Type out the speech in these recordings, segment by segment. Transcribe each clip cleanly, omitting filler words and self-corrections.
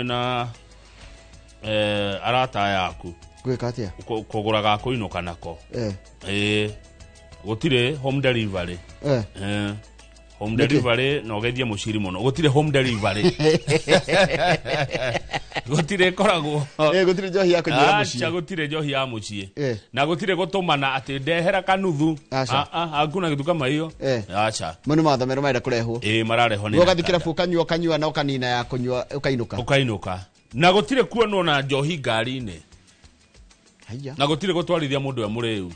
mwena arata yaku gwika atia kugura ga kuinuka nako gutire home delivery home delivery no gethie muciri muno gutire home delivery gutire koragwo gutire njohi ya kunyira mucii gutire njohi ya mucii na gutire gutumana ati ndehera kanuthu hakuna kitu kama hiyo acha muno mathamero maida kurehwo marareho ni ugathikira fu kanyua na ukanina ya kunyua ukainuka na gutire kuonwo na njohi ngari-ini na gutire gutwarithia mundu amureu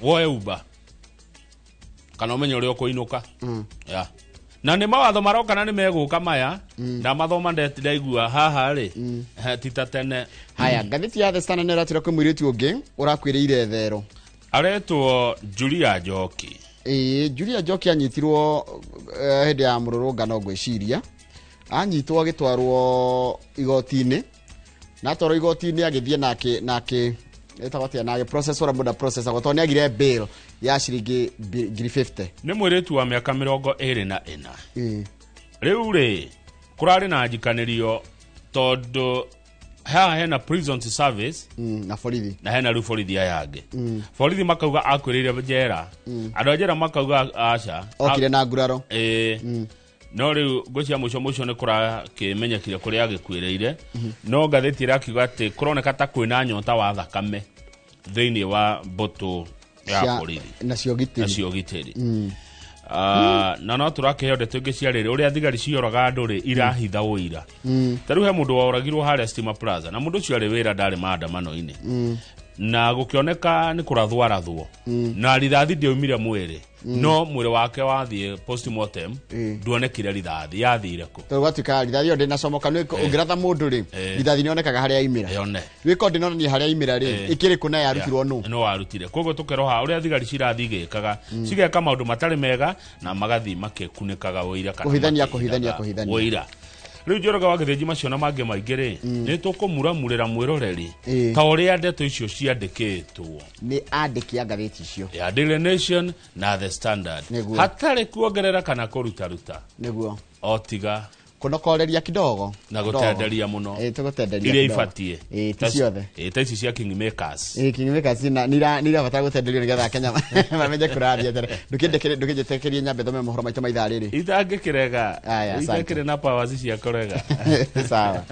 woe uba kana umenye uri okuinuka na ni mawatho maroka na ni meguka maya na mathoma ndetiraigua haha ri tita tene haya ngathiti ya The Standard neratira kwa mwiritu ungi urakwiriire thero aretwo Julia Njoki Julia Njoki anyitirwo hende ya mururungano gwiciria anyitwo agitwarwo igoti-ini na toro igoti-ini agithie nake etawatia na process ora muda process agotoni agire bail ya shiringi 50 ni mwiritu wa miaka 24 riu ri kurari na njikanirio tondu hena prison service na borithi na hena riu borithi yange borithi makauga akwirire njera andu njera makauga aca okire na nguraro no riu gocia muco ni kurakimenyekire kuria agikwireire no ngatheti irakiuga ati kuroneka ta kwina nyota wa thakame thiini wa mbutu ya borithi nacio gitiri na no turakiheo ndeto ingi cia riri uria thigari cioraga andu ri irahitha uira taru he mundu woragirwo haria Stima Plaza na mundu cio ari wira ndari maandamano-ini na gukioneka ni kurathwarathwo na rithathi ndiumire mwiri no mwiri wake wathie postmortem duonekire rithathi yathire ku tugatuika rithathi onde na somoka no ungiratha mundu ri rithathi nionekaga haria imira yone wiko ndinonania haria imira ri ikiri kuna yarutirwo no warutire koguo tukeroha uria thigari cirathi gikaga cigeka maundu matari mega na magathi makekunikaga uira kana kuhithania uira riu njoroga wagithenji macio na mangi maingiri ni tukumuramurira mwiroreri ta uria ndeto icio ciandikitwo ni andiki ngatheti icio ya Daily Nation na The Standard hatari kuongerera kana kuruta niguo otiga kunokoreria kidogo na gutenderia muno tugutenderia iria ifatie ciothe taisi cia Kingmakers Kingmakers nira batara gutenderia nigetha Kenya mamenye kuraria tere ndukinditekerie nyambe thome mohoro maita maitha riri itangikirega itakire na powers cia korega sawa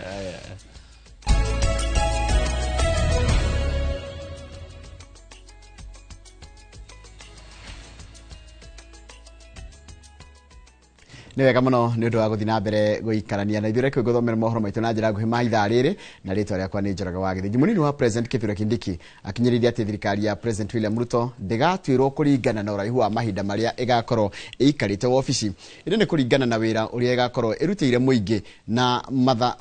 ni wega muno ni undu wa guthina mbere guikarania na ithure kwiguthomera mohoro maitu na njira nguhi maitha riri na ritwa riakwa ni Njoroge wa Githinji munini wa President Kithure Kindiki akinyiriria ati thirikari ya President William Ruto ndigatuirwo kuringana na uraihu wa mahinda maria igakorwo ikarite ofici iri ni kuringana na wira uria igakorwo irutire muingi na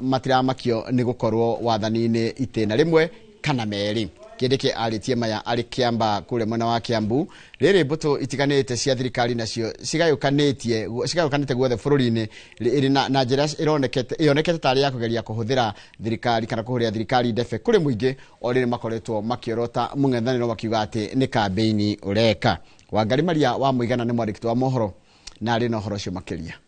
matiramakio ni gukorwo wathani-ini itena rimwe kana meri Kindiki aritie maya ari Kiamba kule mwena wa Kiambu riri mbuto itiganite cia thirikari nacio cigayukanite guothe bururi-ini iri na njira ionekete tari ya kugeria kuhuthira thirikari kana kuhuria thirikari ndefe kuri muingi oriri makoretwo makiorota mung'ethaniro makiuga ati ni campaign ureka Wangari Maria wa Muigana ni mwandiki wa mohoro na ari no horo cio makiria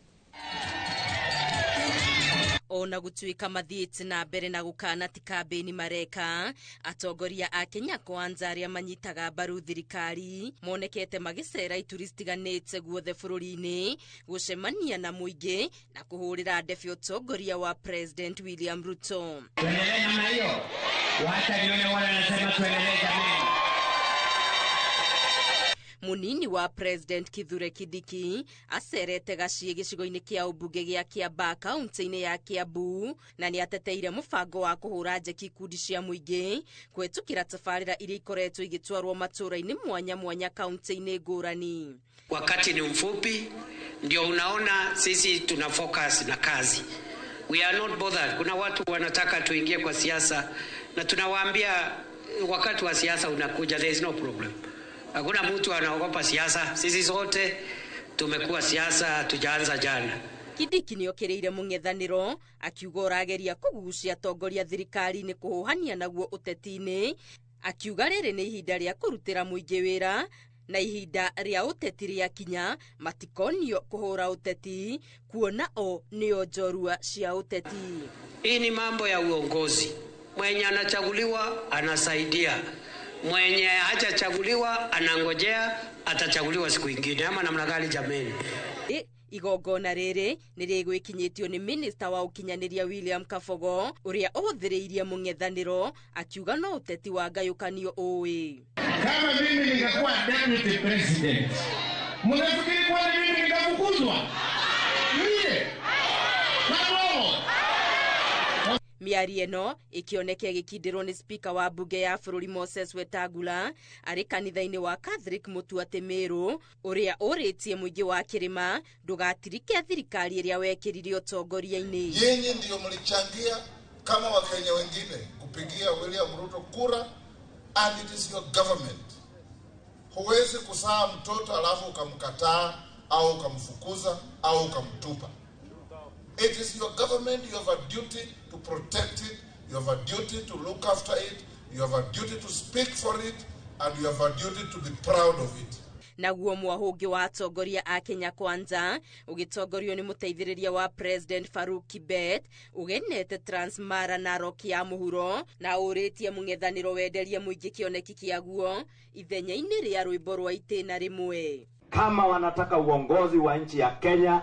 ona gutuika mathiiti na mbere na gukana ti campaign mareka atongoria a Kenya Kwanza aria manyitaga mbaru thirikari monekete magicera ituri citiganite guothe bururi-ini gucemania na muingi na kuhurira ndefe utongoria wa President William Ruto. Tuendelee namna hiyo, wacha nione wale wanasema tuendelee jamani. Munini wa President Kithure Kindiki acerete Gaciĩ gĩcigo-inĩ kia ubunge gia Kiambaa kaunti-inĩ ya Kiambu na ni ateteire mubango wa kuhura njeki ikundi cia muingi kwetukira tabarĩra iria ikoretwo igitwarwo matũra-inĩ mwanya mwanya kaunti-inĩ ngũrani. Wakati ni mfupi, ndio unaona sisi tuna focus na kazi. We are not bothered. Kuna watu wanataka tuingie kwa siasa na tunawaambia wakati wa siasa unakuja, there is no problem. Hakuna mtu anaogopa siasa. Sisi zote tumekuwa siasa, tujaanza jana. Kindiki niokereire mung'ethaniro akiuga urageria kugucia atongoria thirikari ni kuhuhania naguo uteti-ini akiuga riri ni ihinda ria kurutira muingi wira na ihinda ria uteti ria kinya matikonio kuhura uteti kuona o nio njorua cia uteti. Hii ni mambo ya uongozi. Mwenye anachaguliwa anasaidia, mwenye hajachaguliwa anangojea atachaguliwa siku ingine, ama namna gani jameni? Igongona riri nirigwikinyitio ni minista wa ukinyaniria William Kabogo uria uthiriirie mung'ethaniro akiuga no uteti wa ngayukanio uwi. Kama mimi ningekuwa deputy president, mnafikiri kwa mimi ningefukuzwa? Mimi miari eno ikionekea gikindirwo ni speaker wa bunge ya bururi Moses Wetangula ari kanitha-ini wa Catholic Mutuate Meru uria uritie muingi wa kirima ndugatirike thirikari iria wekirire utongoria-ini. Yenye ndio mlichangia kama Wakenya wengine kupigia William Ruto kura, and it is your government. Huwezi kusaa mtoto alafu ukamkataa au ukamfukuza au ukamtupa. It is your government. You have a duty to protect it. You have a duty to look after it. You have a duty to speak for it. And you have a duty to be proud of it. Naguo mwahungi wa atongoria a Kenya Kwanza ugitongorio ni muteithiriria wa President Faruk Kibet ugenete Transmara na Narok ya muhuro na uritie mung'ethaniro wenderie muingi kioneki kiaguo ithenya-ini ria rwimbo rwa itena rimwe. Kama wanataka uongozi wa nchi ya Kenya,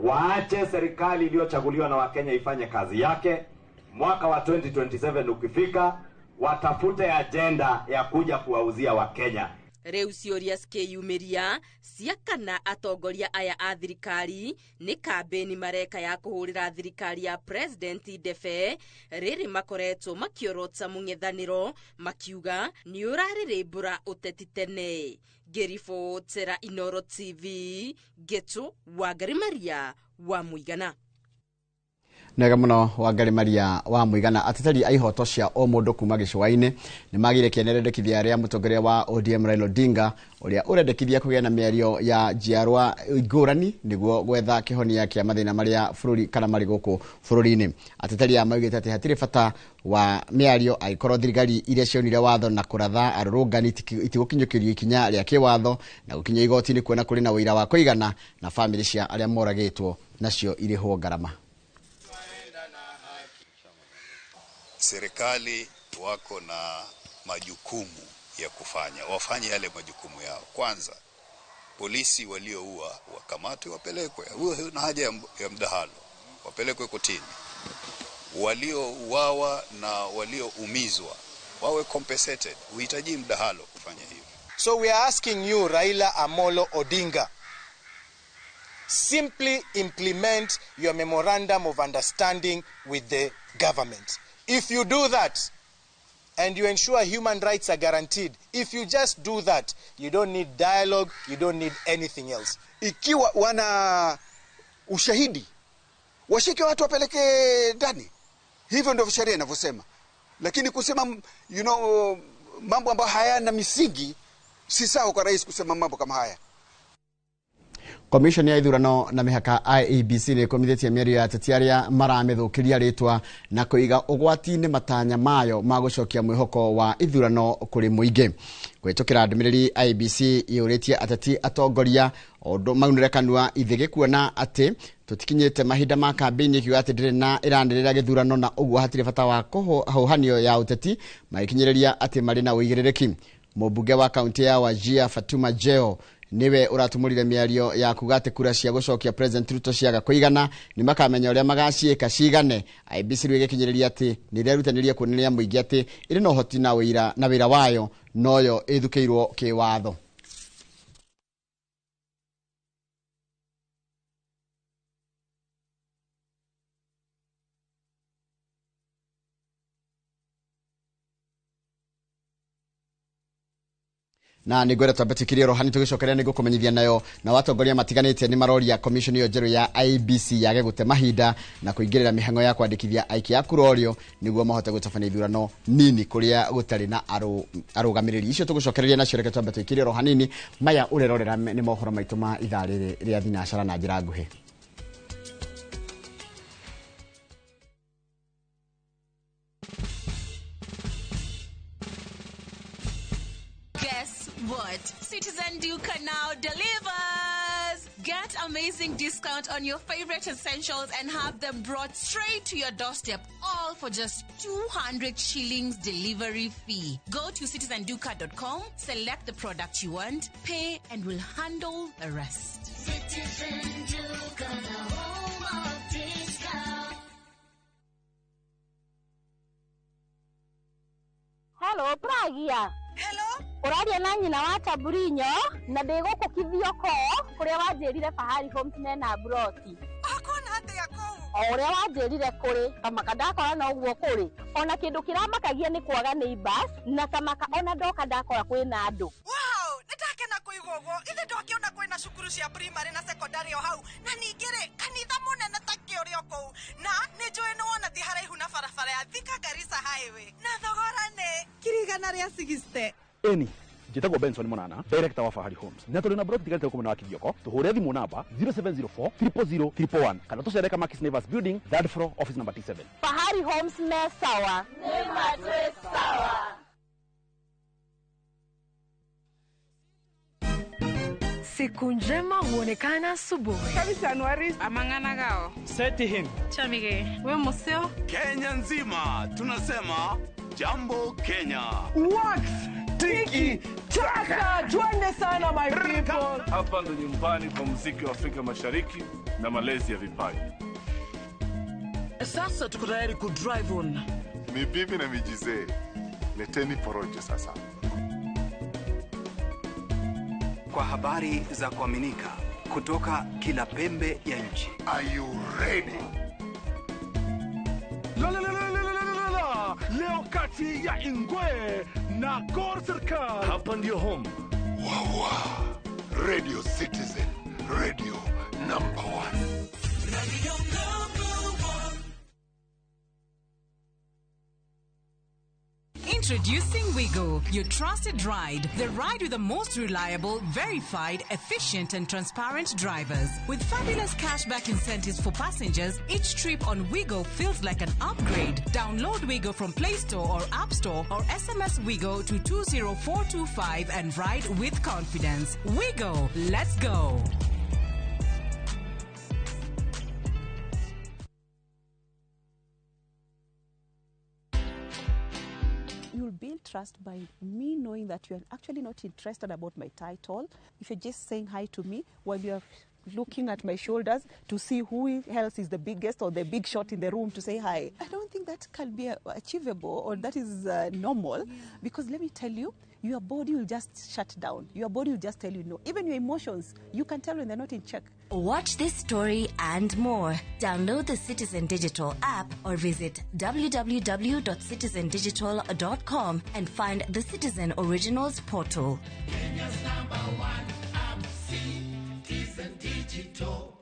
waache serikali iliyochaguliwa na Wakenya ifanye kazi yake. Mwaka wa 2027 ukifika, watafute agenda ya kuja kuwauzia Wakenya. Reu cioria cikiyumiria ciakana atongoria aya a thirikari ni kambeni mareka ya kuhurira thirikari ya President Defe riri makoretwo makiorota mung'ethaniro makiuga ni uraririmbura uteti tene. Gerifotera Inoro TV Getu Wangari Maria wa Muigana. Nega muno Wangari Maria wa Muigana. Ateteri a ihoto cia o mundu kuma gicua-ini ni magire kienerendekithia ria mutongoria wa ODM Raila Odinga uria urendekithia kugia na miario ya jiarwa ngurani niguo gwetha kihonia kia mathina maria bururi kana mari guku bururi-ini. Ateteri amaugite ati hatire bata wa miario aikorwo thirikari iria cionire watho na kuratha arurungani itigukinyukirio ikinya ria kiwatho na gukinya igoti-ini kuona kuri na wira wa kuigana na family cia aria moragitwo nacio irihwo ngarama. Serikali wako na majukumu ya kufanya, wafanye yale majukumu yao. Kwanza, polisi walioua wakamatwe, wapelekwe, huo na haja ya mdahalo, wapelekwe kotini. Waliouawa na walioumizwa wawe compensated, uhitaji mdahalo kufanya hivyo. So we are asking you, Raila Amolo Odinga, simply implement your memorandum of understanding with the government. If you do that, and you ensure human rights are guaranteed, if you just do that, you don't need dialogue, you don't need anything else. Ikiwa wana ushahidi, washike watu wapeleke ndani. Hivyo ndio sheria inavyosema. Lakini kusema, mambo ambayo hayana misingi, si sawa kwa rais kusema mambo kama haya. Commission ya ithurano na mihaka IEBC ni komithetie miario ya tetiaria maramethukiria ritwa na kuiga ugwati-ini matanya mayo ma gucokia mwihoko wa ithurano kuri muingi. Gwitukira ndumiriri IEBC yuritie ateti atongoria ondo maunire kanua ithige kuona ati tutikinyite mahinda ma kambeni kiuga ati ndire na irandirira githurano na uguo hatire bata wa kuhuhanio ya uteti magikinyiriria ati mari na uigiririki. Mubunge wa kaunti ya Wajir Fatuma Jeo niwe uratumurire miario ya kugate kura cia gucokia President Ruto ciaga kuigana ni makamenya uria magaciika cigane. IEBC rwigikinyiriria ati ni rerutanirie kuoneria muingi ati iri no hoti na wira wayo noyo ithukiirwo kiwatho. Na nigwera twambatikirie rohani tugicokeria nigo kumenyithia nayo na watongoria matiganite ni maroria commission yo njeru ya IEBC yage gute mahinda na kuingirira mihango ya kwandikithia aiki ya kurorio niguo mahote gutabania ithurano nini kuria gutari na arugamiriri icio tugucokereria nacio reke twambatikirie rohanini maya urerorera ni mohoro maitu ma ithariri ria thinacara na njira nguhi. what? Citizen Duka now delivers. Get amazing discount on your favorite essentials and have them brought straight to your doorstep, all for just 200 shillings delivery fee. Go to citizenduka.com, select the product you want, pay, and we'll handle the rest. Citizen Duka, the home of discount. Hello, Pragia. Hello? Uradia nanyi na wata burinyo, na ndiguku kithioko, kuria wanjirire Fahari Homes mena broti. Akona hati yako. Uria wanjirire kuri, kamaka ndakora na uguo kuri. Ona kindu kiramakagia ni kwaga neighbors, na kamaka ona ndoka ndakora kwina andu. Wow, nitakena kuigugo. Ithe ndokiona kwina cukuru cia primary na secondary o hau. Na ningire kanitha munene takio rioko. Na nijoe no wona thi haraihu na barabara ya Thika Garissa highway. Na thogora ne kirigana ria 60. Eni njitagwo Benson Monana, director wa Fahari Homes. Na tuli na broti tigalite kumena wa Kithioko. Tuhure thimu namba 0704 000 111. Kana tucereka Markis Nevers Building, 3rd floor, office number T7. Fahari Homes me sawa. Nema twe sawa. Siku njema huonekana asubuhi. Kabisa Januari amangana gao. Seti him. Chamige. We museo. Kenya nzima tunasema jambo Kenya. Wax tiki taka. Twende sana my people. Hapa ndo nyumbani kwa muziki wa Afrika Mashariki na malezi ya vipaji. Sasa tuko tayari ku drive on. Mibibi na mijize. Leteni porojo sasa. Kwa habari za kuaminika kutoka kila pembe ya nchi. Are you ready? Leo kati ya Ingwe na Gor Serikali. Hapa ndio home. Wawa. Radio Citizen. Radio number 1. Radio number 1. Introducing Wigo, your trusted ride. The ride with the most reliable, verified, efficient and transparent drivers. With fabulous cashback incentives for passengers, each trip on Wigo feels like an upgrade. Download Wigo from Play Store or App Store or SMS Wigo to 20425 and ride with confidence. Wigo, let's go. You'll build trust by me knowing that you're actually not interested about my title. If you're just saying hi to me while you're looking at my shoulders to see who else is the biggest or the big shot in the room to say hi. I don't think that can be achievable or that is normal, because let me tell you, your body will just shut down. Your body will just tell you no. Even your emotions, you can tell when they're not in check. Watch this story and more. Download the Citizen Digital app or visit www.citizendigital.com and find the Citizen Originals portal. Kenya's #1 app, Citizen Digital.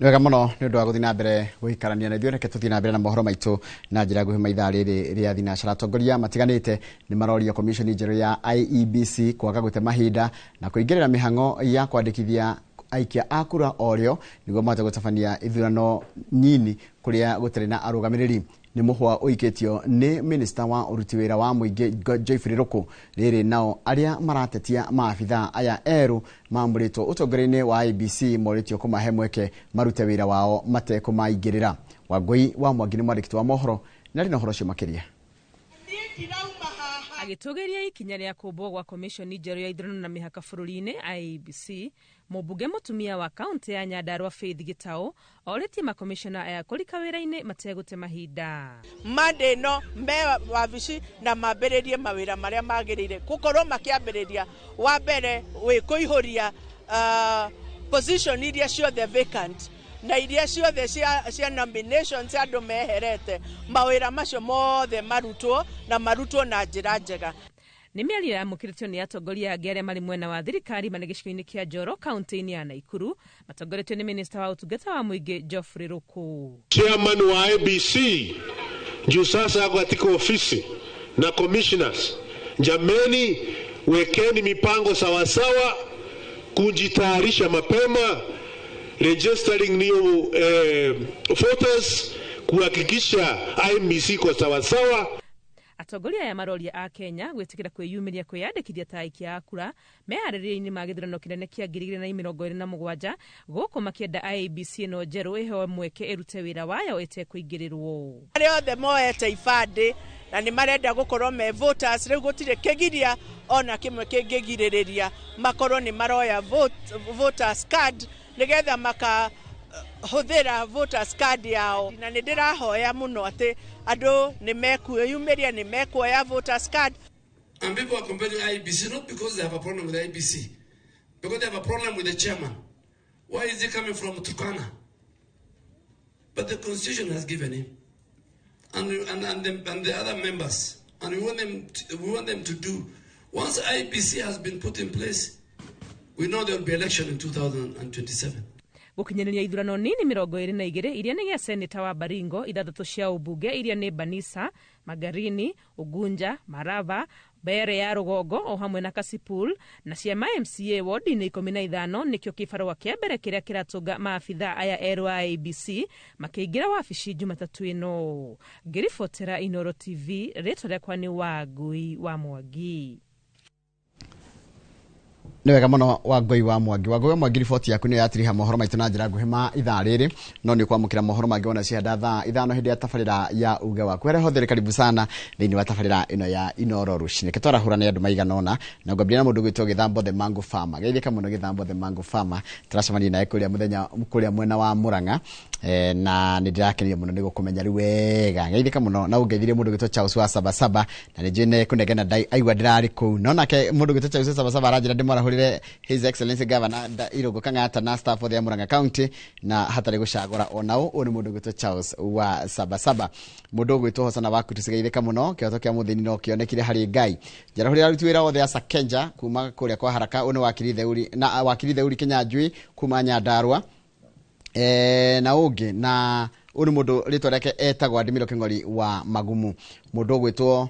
Wega muno ni undu wa guthina mbere guikarania na ithuĩ reke tuthina mbere na mohoro maitu na njira nguhĩ maithaa rĩrĩ rĩa thinacara. Atongoria matiganĩte nĩ maroria komishoni njerũ ya IEBC kwaga gũte mahinda na kũingĩrĩra mĩhang'o ya kwandĩkithia aikia a kura orĩo nĩguo mahote gũtabania ithurano nyini kũrĩa gũtarĩ na arũgamĩrĩri. Nĩ mũhwa ũikĩtio nĩ minista wa ũruti wĩra wa mũingĩ Geoffrey Ruku. Rĩrĩ nao arĩa maratetia maabitha aya erũ maamũrĩtwo ũtongoria-inĩ wa IEBC morĩtio kũmahe mweke marute wĩra wao matekũmaingĩrĩra. Wangui wa Mwangi nĩ mwandĩki wa mohoro na rĩ na ũhoro ũcio makĩria. Agĩtũgĩria ikinya rĩa kũmbwo gwa komishoni njerũ ya ithurano na mĩhaka bũrũri-inĩ IEBC, mũmbunge mũtumia wa kaunti ya Nyandarua Faith Gitau orĩtie makomishona aya kũrika wĩra-inĩ mategũte mahinda. Monday no mbe wabici na mambĩrĩrie mawĩra marĩa magĩrĩire gũkorwo makĩambĩrĩria wa mbere kũihũria position iria ciothe vacant na iria ciothe cia nominations andũ meherete, mawĩra macio mothe marutwo na njĩra njega. Nĩ mĩario yamũkĩrĩtio nĩ atongoria angĩ arĩa marĩ mwena wa thirikari marĩ gĩcigo-inĩ kĩa Njoro kaunti-inĩ ya Naikuru, matongoretio nĩ minista wa ũtungata wa mũingĩ Geoffrey Ruku. Chairman wa IEBC juu sasa ako katika ofisi na commissioners, jameni, wekeni mipango sawasawa, kujitayarisha mapema registering new voters, kuhakikisha IEBC kwa sawasawa. Atongoria ya maroria a Kenya gwetikira kwiyumiria kwiyandikithia ta aikia a kura meharĩrĩria-inĩ ma gĩthurano kĩnene kĩa 2027 gũkũ makĩenda IEBC no njerũ ĩheo mweke ĩrute wĩra wayo ĩtekũingĩrĩrwo. Arĩa othe moete ibandĩ na nĩ marenda gũkorwo me voters, rĩu gũtirĩ kĩgiria ona kĩmwe kĩngĩgirĩrĩria makorwo nĩ maroya voters card nĩgetha makahũthĩra voters card yao. Na nĩ ndĩrahoya mũno atĩ andũ nĩ mekuyumiria, nĩ mekuoya voters card. And people are comparing IEBC not because they have a problem with IEBC, because they have a problem with the chairman. Why is he coming from Turkana? But the constitution has given him, and the other members, and we want them to do. Once IEBC has been put in place, we know there will be election in 2027. Gukinyaniria ithurano nini 22 iria nĩ gĩa seneta wa Baringo, 6 cia ubunge iria nĩ Banisa, Magarini, Ugunja, Marava, Bere ya Rugongo o hamwe na Kasipul, na cia MCA ward-inĩ 15 nĩkĩo kĩbarũa kĩa mbere kĩrĩa kĩratũnga maabitha aya erũ a IEBC makĩingĩra wabici Jumatatu ĩno. Ngĩribotera Inooro TV, rĩtwa rĩakwa nĩ Wangui wa Mwangi. Nĩ wega mũno Wangui wa Mwangi. Wangui wa Mwangi, riboti yaku nĩ yatiriha mohoro maitũ na njĩra nguhĩ ma ithaa rĩrĩ, no nĩ kwamũkĩra mohoro mangĩ wona cianda thaa 5 hĩndĩ ya tabarĩra ya uge waku. Were hothere karibu sana thĩinĩ wa tabarĩra ĩno ya Inooro rũcinĩ. Twarahũra nĩ andũ maigana ũna na ngwambia na mũndũ gwĩtwo Gĩthambo the Mango Farmer. Geithĩka mũno Gĩthambo the Mango Farmer. Tũracemania naye kũrĩa mwena wa Murang'a, na nĩ ndĩrakenia mũno nĩ gũkũmenya rĩu wega. Geithĩka mũno na ũngeithirie mũndũ gwĩtwo Charles wa Sabasaba, na nĩ njũĩ kũnegena aigua ndĩrarĩ kũu. No nake mũndũ gwĩtwo Charles wa Sabasaba aranjĩra ndĩmwarahũrĩre His Excellency Governor Irũngũ Kang'ata na staff othe ya Murang'a County na hatarĩ gũcagũra onao. Ũyũ nĩ mũndũ gwĩtwo Charles wa Sabasaba. Mũndũ gwĩtwo Hosana waku tũcigeithĩka mũno, kĩhoto kĩa mũthĩni no kĩonekire harĩ Ngai. Njarahũrĩra aruti wĩra othe a Sakenja kuma kũrĩa kwa Haraka. Ũyũ nĩ wakiri Theuri Kinyanjui kuma Nyandarua, na ũngĩ na ũyũ nĩ mũndũ rĩtwa rĩake etagwo Adimiro Kĩng'ori wa Magumu. Mũndũ gwĩtwo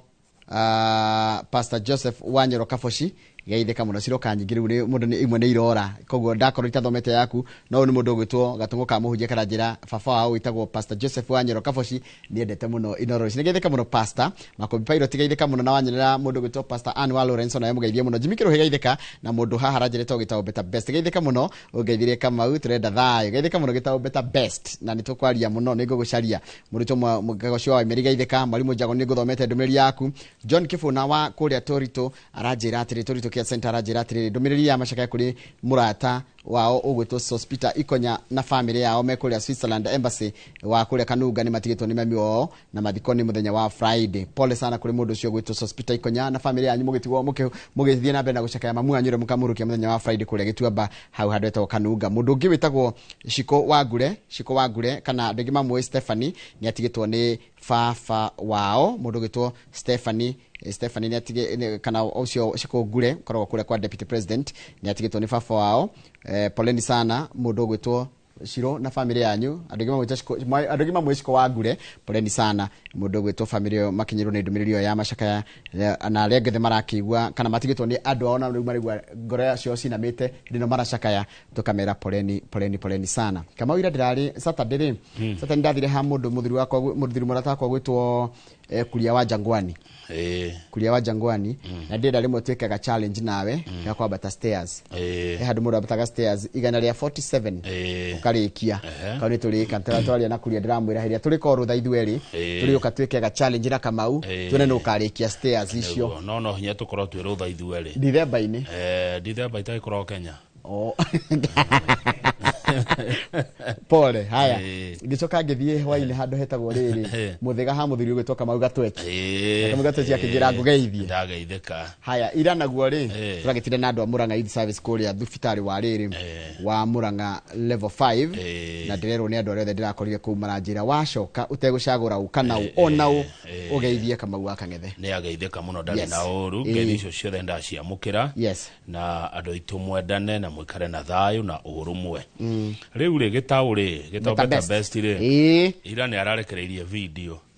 Pastor Joseph Wanyero Kaboshi. Geithĩka mũno ciroka nyingĩ rĩu mũndũ nĩ imwe nĩ irora, koguo ndakorwo itathomete yaku. No nĩ mũndũ gwĩtwo Gatũngũ ka mũhunjia karanjĩra baba wao wĩtagwo Pastor Joseph Wanyero Kaboshi, nĩendete mũno Inooro ici. Geithĩka mũno Pastor Makobi Pilot, geithĩka mũno na wanyerera mũndũ gwĩtwo Pastor Anne wa Lawrence, na mũgeithie mũno Jimmy Kĩrũhĩ, geithĩka na mũndũ haha aranjĩrĩtwo Gĩtaũ Better Best. Geithĩka mũno ũngeithirie Kamau, tũrenda thayũ. Geithĩka mũno Gĩtaũ Better Best, na nĩtũkwaria mũno nĩngũgũcaria mũrutwo mũgagocio wa Meri. Geithĩka Mwalimu Njago, nĩngũthomete ndũmĩrĩri yaku. John Kibuna wa kũrĩa Torito aranjĩra atĩrĩ, Torito Care Center aranjĩra atĩrĩ ndũmĩrĩri ya macakaya kũrĩ mũrata wao ũgwĩtwo Sospita Ikonya na family yao me kũrĩa Switzerland Embassy wa kũrĩa Kanunga nĩ matigĩtwo nĩ mami wao na mathiko nĩ mũthenya wa Friday. Pole sana kũrĩ mũndũ ũcio ũgwĩtwo Sospita Ikonya na family yanyu, mũgĩtigwo mũgĩthiĩ na mbere na gũcakaya mamu anyure mũkamũrũkia mũthenya wa Friday kũrĩa Gĩtuamba hau handũ etagwo Kanunga. Mũndũ ũngĩ wĩtagwo Shiko Wangure kana ndege mamwe Stephanie nĩ atigĩtwo nĩ baba wao. Mũndũ gwĩtwo Stephanie nĩ atigĩ kana ũcio Shiko Ngure koragwo kũrĩa kwa Deputy President nĩ atigĩtwo nĩ baba wao. Poleni sana mũndũ gwĩtwo Shiro na family yanyu, andũ mamwe Shiko Wangure, poleni sana mũndũ gwĩtwo family yo makinyirwo nĩ ndũmĩrĩri ya macakaya na arĩa ngethe marakĩigua kana matigĩtwo nĩ andũ ao na rĩu marigwa ngoro yacio cinamĩte ndino maracakaya, tukamera poleni sana. Kama ira ndĩrarĩ Saturday ndathire ha mũndũ mũthuri mũrata wakwa gwĩtwo Kuria wa Jangwani. Kuria wa Jangwani na ndĩrenda rĩmwe twĩkaga challenge nawe ya kwambata stairs. Handũ mũndũ ambataga stairs igana rĩa 47 ũkarĩkia. Kaunĩ tũrĩka tũraria na Kuria ndĩramwĩra hĩrĩa tũrĩka rũtha ithuerĩ tũrĩũka twĩkaga challenge na Kamau tuone nũ ũkarĩkia stairs icio. No hinya tũkorwo twĩ rũtha ithuerĩ Dithemba-inĩ. Dithemba itagĩkorwo Kenya. Pole haya ngicoka ngĩthiĩ hwainĩ handũ hetagwo rĩrĩ mũthega ha mũthuri gwĩtwo Kamau Gatweti. Kamau Gatweti akĩnjĩra ngũgeithie. Ndageithĩka. Haya ira naguo rĩ tũragĩtire na andũ a Murang'a Youth Service kũrĩa thibitarĩ wa rĩrĩ wa Murang'a level 5 na ndĩrerwo nĩ andũ arĩa othe ndĩrakorire kũu maranjĩra wacoka ũtegũcagũra ũkana onau ũgeithie Kamau wa Kang'ethe. Nĩ ageithĩka mũno ndarĩ na ũru, ngeithi icio ciothe ndaciamũkĩra na andũ aitũ mwendane na mwĩkare na thayũ na ũrũmwe. Rĩu rĩ Gĩtaũ Better Best rĩ ira nĩ ararekereirie video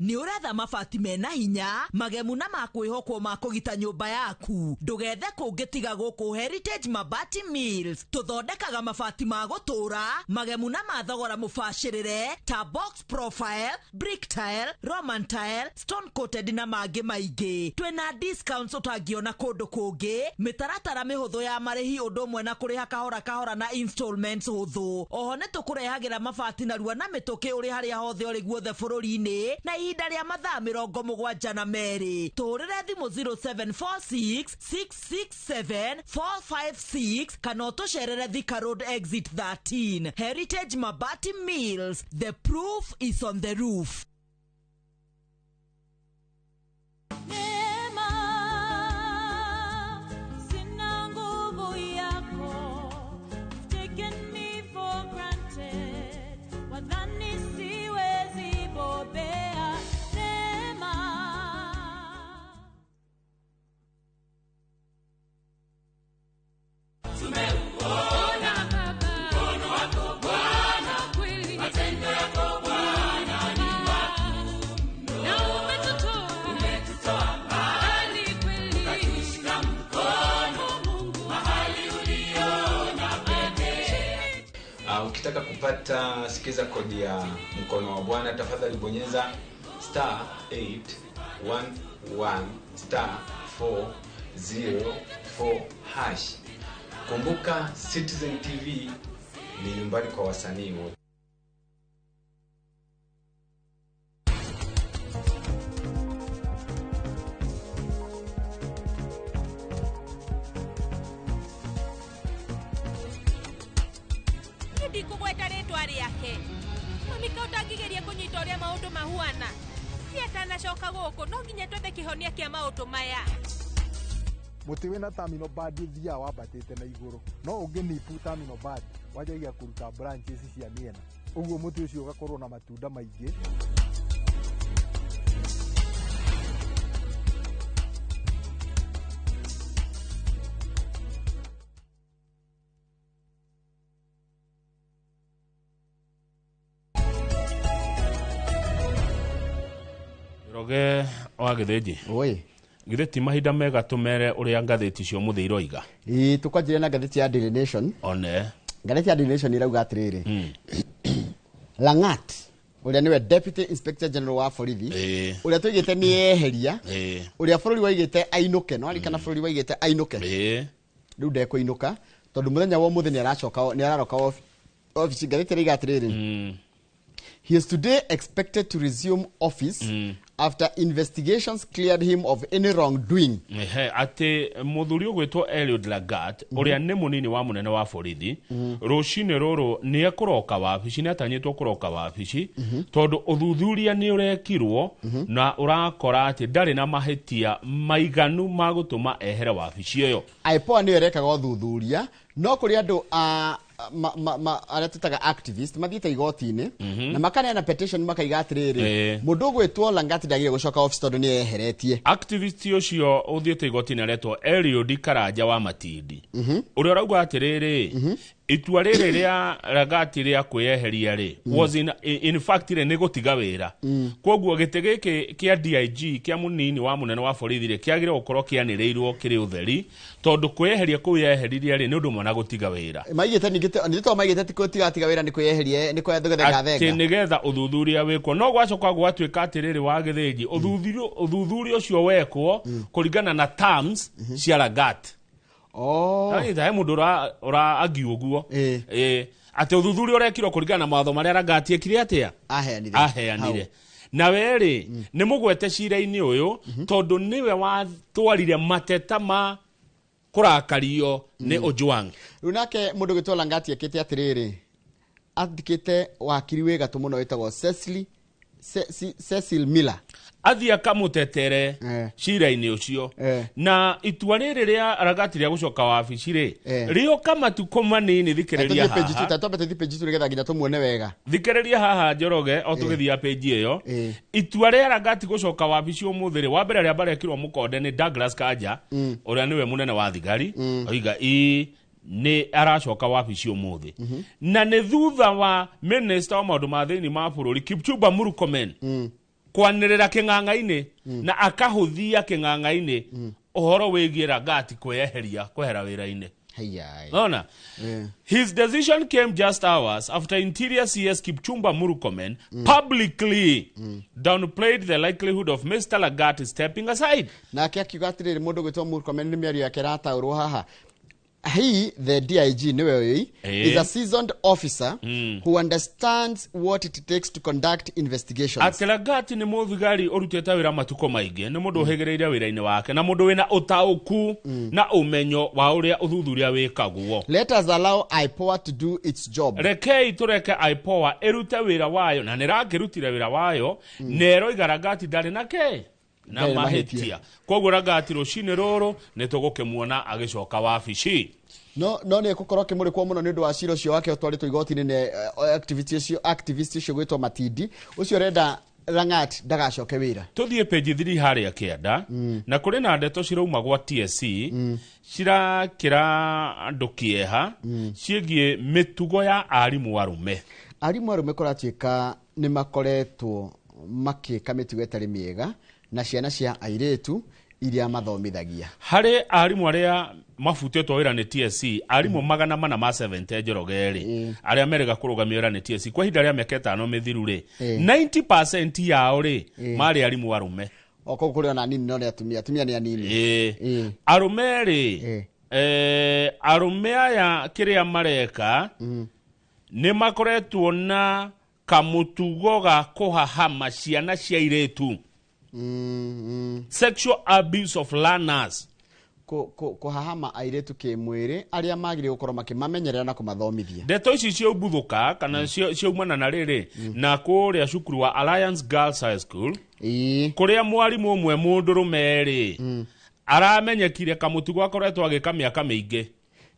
Ni uretha mabati mena hinya, magemu na makwihokwo ma kugita nyumba yaku. Ndugethe kungitiga guku Heritage Mabati Mills. Tuthondekaga mabati ma gutura, magemu na mathogora mubashirire ta box profile, brick tile, roman tile, stone coated na mangi maingi. Twina discounts utangiona kundu kungi, mitaratara mihuthu ya marihi undu mwe na kuriha kahora na installments huthu. Oho ne tukurehagira mabati na rua na mituki uri haria hothe uri guothe bururi-ini na ihinda ria mathaa 72 na meri. Tuhurire thimu 0746 667 456 kana tucerere Thika Road exit 13. Heritage Mabati Mills, the proof is on the roof. Ukitaka kupata sikiza kodi ya mkono wa Bwana, tafadhali bonyeza *811*404#. Kumbuka Citizen TV ni nyumbani kwa wasanii wote. Kugweta ritwa riake mami kautagigeria kunyita uria maundu mahuana si atanacoka guku no nginya twethe kihonia kia maundu maya. Muti wina terminal bad thia wambatite na iguru no unginipu terminal bad wajagia kuruta branches cia miena uguo muti ucio ugakorwo na matunda maingi. Roge wagetheji. Oi. Githeti mahinda mega tumere uria ngatheti cio muthi iroiga. Tukwanjire na ngatheti ya Daily Nation. One. Ngatheti ya Daily Nation irauga atiriri. Langat uria niwe Deputy Inspector General wa borithi uria tuigite ni eheria uria bururi waigite ainuke no alikana bururi waigite ainuke riu ndekuinuka tondu muthenya wa muthi ni araroka office. Ngatheti irauga atiriri. He is today expected to resume office after investigations cleared him of any wrongdoing. Ate muthuri ugwitwo Eliud Lagat uria ni munini wa munene wa borithi rucine ruru ni ekuroka wabici ni atanyitwo kuroka wabici tondu uthuthuria ni urekirwo na urakora ati ndari na mahitia maiganu ma gutuma ehere wabici iyo. IPOA ni erekaga uthuthuria no kuri andu aratutaga activist mathiite igoti-ini na makaneana petition makaiga atiriri mundu gwitwo Langat ndagire gucoka office tondu ni eheretie. Activist ucio uthiite igoti-ini aretwo Eliud Karanja wa Matindi uria urauga atiriri itua riri ria Langat ria kweheria ri was in fact ri ni gutiga wira koguo gite giki kia DIG kia munini wa munene wa borithi ri kiagire gukorwo kianireirwo kiri utheri tondu kweheria kuyeheriria ri ni undu mwana gutiga wira maigite nigito maigite tikutiga wira ni kweherie ni kwethugetha thenga ati nigetha uthuthuria wikwo no gwacoka gwatuika atiriri wa githinji uthuthuria ucio wekwo kuringana na terms cia Langat. Nda mundu ura agiuguo ati uthuthuria urekirwo kuringana na mawatho maria Langat ekire atia aheanire na weri ni mugwete cira-ini uyu tondu niwe watwarire mateta ma kurakario ni Ojwang. Runake mundu gwitwo Langat ekite atiriri athikite wakiri we gatu muno wetagwo Cecil Miller athia kamutetere cira-ini ucio na itua riri ria Langat ria gucoka wabici ri rio kamatuko manini thikiriria haha tatobe page nigetha nginya tumuone wega thikiriria haha Njoroge o tugithia page iyo itua ria Langat gucoka wabici umuthi ri wa mbere ria barekirwo mukonde ni Douglas Kanja uria niwe munene wa thigari oiga ni aracoka wabici umuthi na ni thutha wa minister wa maundu ma thiini ma bururi Kipchumba Murkomen kwanirira king'ang'a-ini na akahuthia king'ang'a-ini uhoro wigie Rangati kwehera wira-ini. Nona? His decision came just hours after Interior CS Kipchumba Murkomen publicly downplayed the likelihood of Mr. Rangati stepping aside. Na akiuga atiriri mundu gwitwo Murkomen ni miario yake rataurwo haha. He, the DIG, is a seasoned officer who understands what it takes to conduct investigations. Rangati ni muthigari urutete wira matuko maingi, ni mundu uhegereire wira-ini wake na mundu wina utauku na umenyo wa uria uthuthuria wikagwo. Let us allow IPOA to do its job. Rekei tureke IPOA irute wira wayo na nirakirutire wira wayo nero Rangati ndari nake na mahitia. Koguo Rangati rucini ruru nitugukimuona agicoka wabici. No ne kukorwo kimurikwo muno ni ndu wa ciro cio wake utwaritwo igoti-ini ne activist cio gwitwo Matindi ucio renda Rangati ndagacoke wira. Tuthie page 3 haria kienda na kuri na ndeto cirauma gwa TSC cirakira andu kieha ciegie mitugo ya arimu arume. Arimu arume kuratuika ni makoretwo makika mitugo itari miega na ciana cia airetu iria mathomithagia. Hari arimu aria mafutetwo wira ni TSC, arimu 470 Njorogeri aria merega kurugamia wira ni TSC kwa hinda ria miaka 5 mithiru ri 90% yao ri mari arimu arume. Oko kuri ona nini no ni atumia ni anini. Arume ri arume aya kiria mareka ni makoretwo na kamutugo ga kuhahama ciana cia iretu. Sexual abuse of learners. Kuhahama airetu kimwiri aria magire gukorwo makimamenyerera na kumathomithia. Ndeto ici cia ubuthuka kana cia umana na riri na kuria cukuru wa Alliance Girls High School kuria mwarimu umwe mundurume ri aramenyekire kamutugo akoretwo agika miaka mingi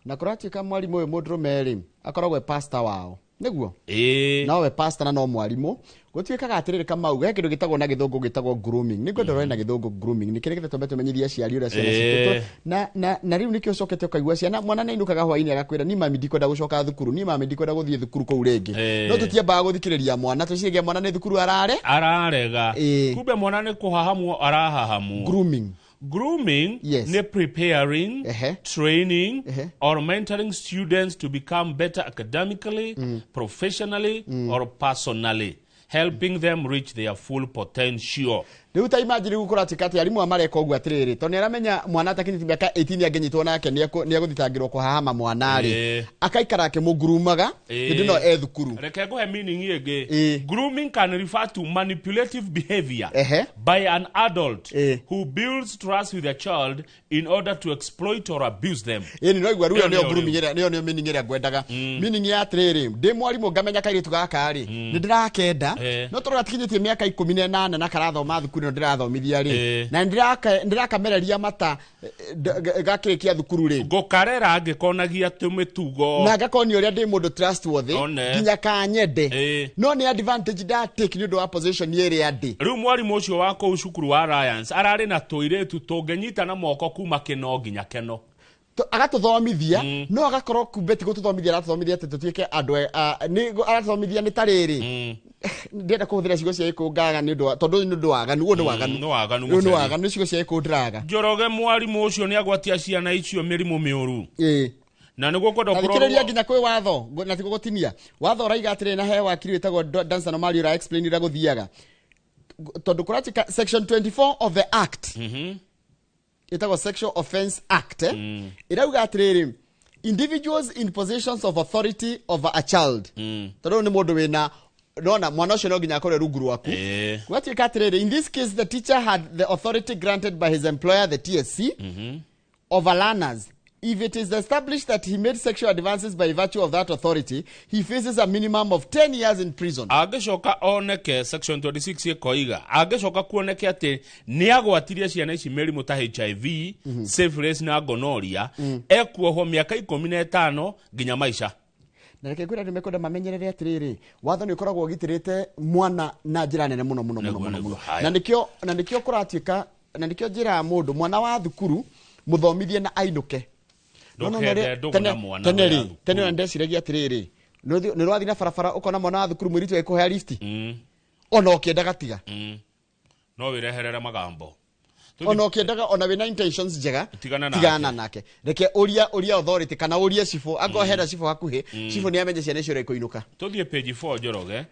na kuratuika mwarimu uyu mundurume ri akoragwo pastor wao niguo nawe pastor na no mwarimu gutwikaga atiriri Kamau ge kindu gitagwo na githungu gitagwo grooming nigo ndoroi na githungu grooming ni kire gitete tumenyithia ciari uria ciana citutwo na riu nikio cokete ukaigua ciana mwana na inukaga hwaini agakwira ni mami ndikwenda gucoka thukuru ni mami ndikwenda guthie thukuru kou ringi no tutiambaga guthikiriria mwana tuciige mwana ni thukuru ararega kumbe mwana ni kuhahamwo arahahamu. Grooming ne preparing, training, or mentoring students to become better academically, professionally, or personally, helping them reach their full potential. Riu ta imagine gukora tikati arimu amareka ogwa atiriri to neramenya mwana atakinyiti miaka 18 agenyitwo nake ni aguthitangirwo kuhahama mwana ri akaikara ake mugurumaga ndino thukuru. Reke go he meaning yege. Grooming can refer to manipulative behavior by an adult who builds trust with a child in order to exploit or abuse them. Ni no igwa ruo nio grooming ira nio meaning ira gwendaga. Meaning ya atiriri ndi mwarimu ngamenya kairitu gaka ri ni ndirakenda no toro atikinyitie miaka 18 na karathoma thukuru no ndirathomithia ri na ndirakamereria mata gakirikia thukuru ri gukarera angikonagia tumitugo na gakoni uria ndi mundu trustworthy nginya kanyende no ni advantage da take ni ndo wa position yeri andi. Riu mwarimu ucio wako ucukuru wa Alliance arari na toiretu tungenyita na moko kuma kino nginya keno agatuthomithia no agakorwo kumbeti gututhomithia aratuthomithia tutuike andu ni aratuthomithia ni tariri ndenda kuhuthira cigo cia ikungaga ni ndo tondu ni ndo waganu uo ni waganu ni cigo cia ikundiraga. Njoroge mwarimu ucio ni agwatia ciana icio mirimu miuru na niguo kwenda kurorwo thikiriria nginya kwi watho na tigo gutinia watho raiga atire na he wakiri wetagwo Dancer Mario ra explain ira guthiaga tondu kuratika section 24 of the act itagwo Sexual Offence Act irauga atiriri individuals in positions of authority over a child tondu ni mundu wina nona mwana ucio no nginya akore rungu rwaku gwatika atiriri in this case the teacher had the authority granted by his employer the TSC over learners. If it is established that he made sexual advances by virtue of that authority, he faces a minimum of 10 years in prison. Ageshoka oneke section 26 yekoiga. Ageshoka kuoneke ate ni agwatiria ciana ici merimu ta HIV, syphilis na gonorrhea, ekuoho miaka 15 nginya maisha. Na reke kwira nimekwenda mamenyerere atiriri watho ni ukoragwo gitirite mwana na njira nene muno na nikio kuratuika na nikio njira mundu mwana wa thukuru muthomithie na ainuke tene ndeciragia atiriri ni rwathi na barabara ukona mwana wa thukuru mwiritu ekuhea lift ona ukienda gatiga no wireherere magambo ono kiendaga ona wina intentions njega tigana nake reke uria authority kana uria cifo agohera cifo hakuhi cifo ni amenye ciana icio rekuinuka tuthie page 4 Njoroge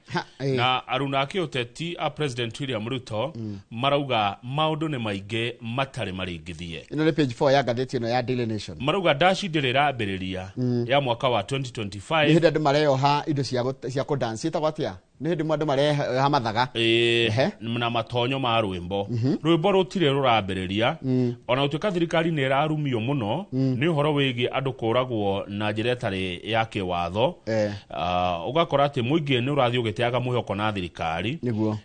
na aruna kiuteti a President William Ruto marauga maundu ni maingi matari maringithie ino ni page 4 ya gatheti ino ya Daily Nation marauga dashi ndiriraambiriria ya mwaka wa 2025 ni hindi mareyoha indo cia ku dance ita gwatia ni hindi mwandu mareha mathaga na matonyo ma rwimbo rwimbo rutire rurambiriria ona utuka thirikari ni irarumio muno ni uhoro wigi andu kuragwo na njira tari ya kiwatho ugakora ati muingi ni urathio giteaga muhoko na thirikari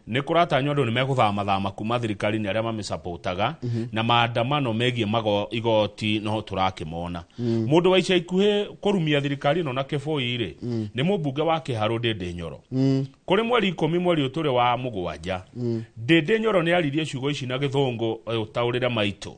ni kuratanywa andu ni mekuthama kuma thirikari ni aria mamisupportaga na maandamano megie mago igoti no turakimona mundu wa ica ikuhe kurumia thirikari no na keboi ni mubunge wa Kiharu Ndindi Nyoro kuri mweri 10 mweri uturi wa mugwanja Ndindi Nyoro ni aririe ciugo ici na githungu utaurira maito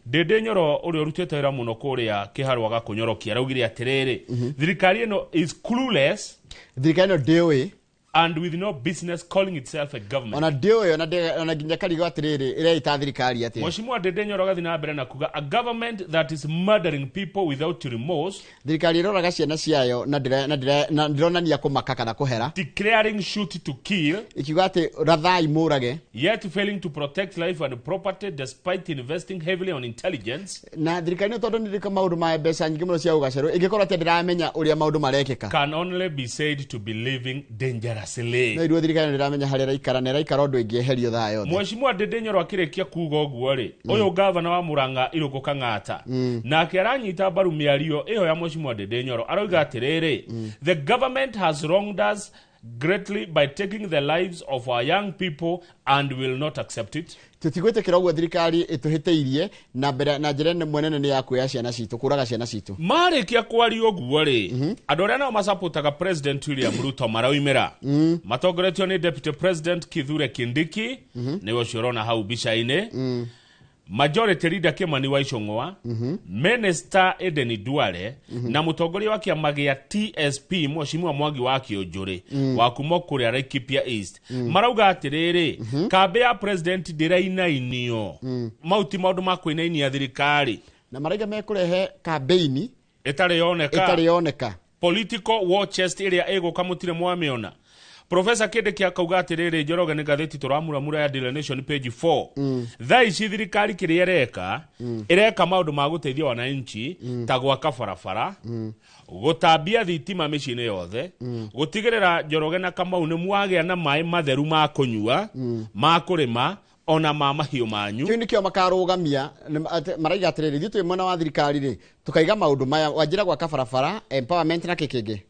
Ndindi Nyoro uri urutete wira muno kuria Kiharu agakunyorokia raugire atiriri thirikari ino is clueless thirikari ino dewe and with no business calling itself a government. Ona dio yo na ginya karigo atiriri ire ita thirikari ati. Mheshimiwa Ndindi Nyoro gathi na mbere na kuga a government that is murdering people without remorse. Thirikari iroraga ciana ciayo na ndironania kumaka kana kuhera. Declaring shoot to kill. Ikiuga ati rathai murage. Yet failing to protect life and property despite investing heavily on intelligence. Na thirikari tondu ndirika maundu ma mbeca nyingi muno cia ugacero ingikora ati ndiramenya uria maundu marekeka. Can only be said to be living dangerous. Na iru thirikari ndiramenya hari raikara ne raikara ndu ingieherio thayo. Mheshimiwa Ndindi Nyoro akirikia kuga uguo ri uyu governor wa Murang'a Irungu Kang'ata na kiranyita baru miario iyo ya Mheshimiwa Ndindi Nyoro aroiga atiriri the government has wronged us greatly by taking the lives of our young people and will not accept it. Tutigwete kirogwo thirikari ituhiteirie na mbere na njira mwenene ni yaku ya ciana citu kuraga ciana citu marikia kwario guo ri andu aria nao masupportaga President William Ruto maraumira matongoretio ni Deputy President Kithure Kindiki niwe cirona hau bica-ini Majority Leader Kimani wa Icung'wa Minister Eden Duale na mutongoria wa kiama gia TSP Mheshimiwa Mwangi wa Kĩũnjũrĩ wa kuma kuria Laikipia East marauga atiriri kambe ya president ndirainainio mauti maundu ma kuinainia thirikari na maraiga mekurehe campaign itari yoneka political war chest iria iguka mutire mwamiona Professor Kindiki akauga atiriri Njoroge ni gatheti turamuramura ya Daily Nation page 4 thai ci thirikari kiriereka ireka maundu ma guteithia wananchi ta gwaka barabara gutambia thitima micini yothe gutigirira Njoroge na Kamau ni mwagia na mai matheru ma kunyua ma kurima ona ma mahiu manyu kiu nikio makarugamia maraiga atiriri thitu mwena wa thirikari ri tukaiga maundu maya wanjira gwaka barabara empowerment na kikenge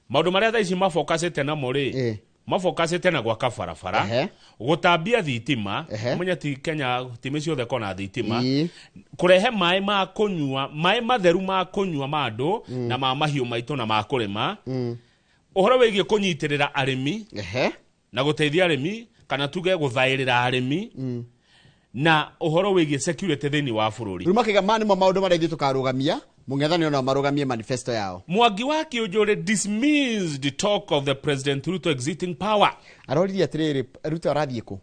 maundu maria thaici mafocusite na muri mafocusite na gwaka barabara gutambia thitima munya ti Kenya timi ciothe kona thitima kurehe mai ma kunyua mai matheru ma kunyua mandu na ma mahiu maitu na ma kurima uhoro wigie kunyitirira arimi na guteithia arimi kana tuge guthairira arimi na uhoro wigie security thini wa bururi rumakiga mani mo maundu maria tukarugamia mungethani ona marugamie manifesto yao Mwangi wa Kĩũnjũrĩ dismissed the talk of the President Ruto exiting power aroririe atiriri Ruto arathie ku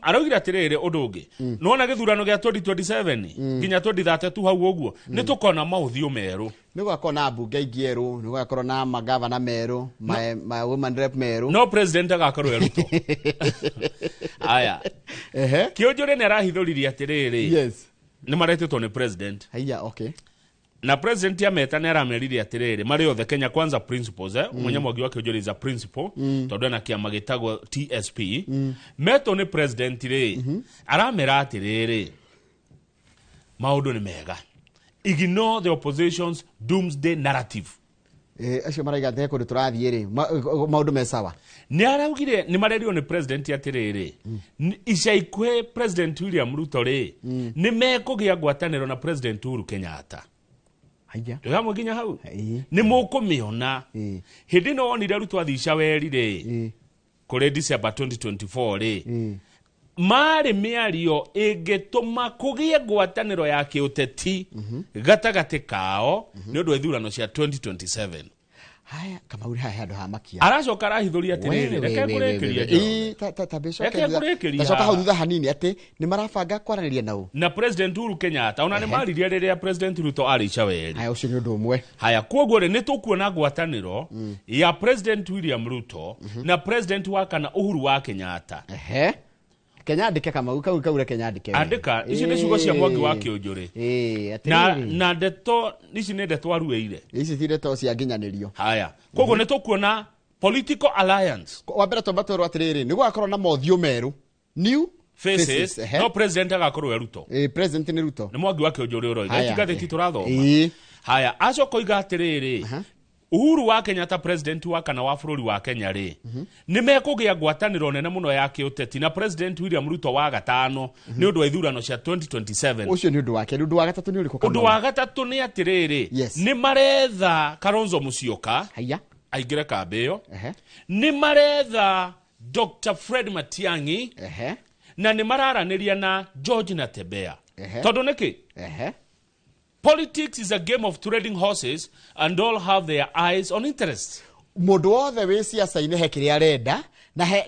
araugira atiriri undu ungi nona githurano gia 2027 ginya 2032 hau uguo ni tukona mauthio meru ni gwakona bunge ingieru ni gwakorwo na magavana meru my woman rep meru no president agakorwo Ruto aya Kĩũnjũrĩ ni arahithuririe atiriri yes ni maretetwo ni president haya okay na president ya meta ne aramerire atiriri mari othe Kenya Kwanza principles mwenye Mwangi wa Kĩũnjũrĩ is a principle tondu na kiama gitagwo TSP meto ni president ri aramera atiriri maundu ni mega ignore the opposition's doomsday narrative acio maraiga theko ri turathie ri maundu mesawa ni araugire ni marerio ni president atiriri ica ikwe President William Ruto ri ni mekugia ngwataniro na President Uhuru Kenyatta haya ngamwe ginya hau ni mukumiona hindi no onire Ruto athica werire kuri December 2024 ri mari miario ingituma kugie ngwataniro ya kiuteti gatagati kao ni undu ithurano cia 2027 haya kama uri handu ha makia aracoka arahithuria atiriri reke ngurekeria tacoka hau thutha hanini ati ni marabanga kwaraniria nao na President Uhuru Kenyatta ona ni mariria riria President Ruto aricha weri haya ucio ni undu umwe haya koguo ni tukuona ngwataniro ya President William Ruto na President wa kana Uhuru wa Kenyatta Kenya andike kama kaura Kenya andike andika ici ni ciugo cia Mwangi wa Kiunjuri na ndeto ici ni ndeto arueire ici ti ndeto cia nginyanirio haya koguo ni tukuona political alliance wa mbere tombatoro atiriri ni gwakorwo na mothio meru new faces no president agakorwo Ruto president ni Ruto ni Mwangi wa Kiunjuri uroiga tigatheti turathoma haya acoko iga atiriri Uhuru wa Kenyatta president wa kana wa bururi wa Kenya ri ni mekugia ngwataniro nene muno ya kiuteti na President William Ruto wa gatano ni undu wa ithurano cia 2027 ucio ni undu wake undu wa gatatu ni uriko undu wa gatatu ni atiriri ni maretha Kalonzo Musyoka haya aigire kambeyo ni maretha Dr. Fred Matiang'i na ni mararaniria na George Natembea tondu niki politics is a game of trading horses and all have their eyes on interest. Mundu wothe wi siasa-ini he kiria arenda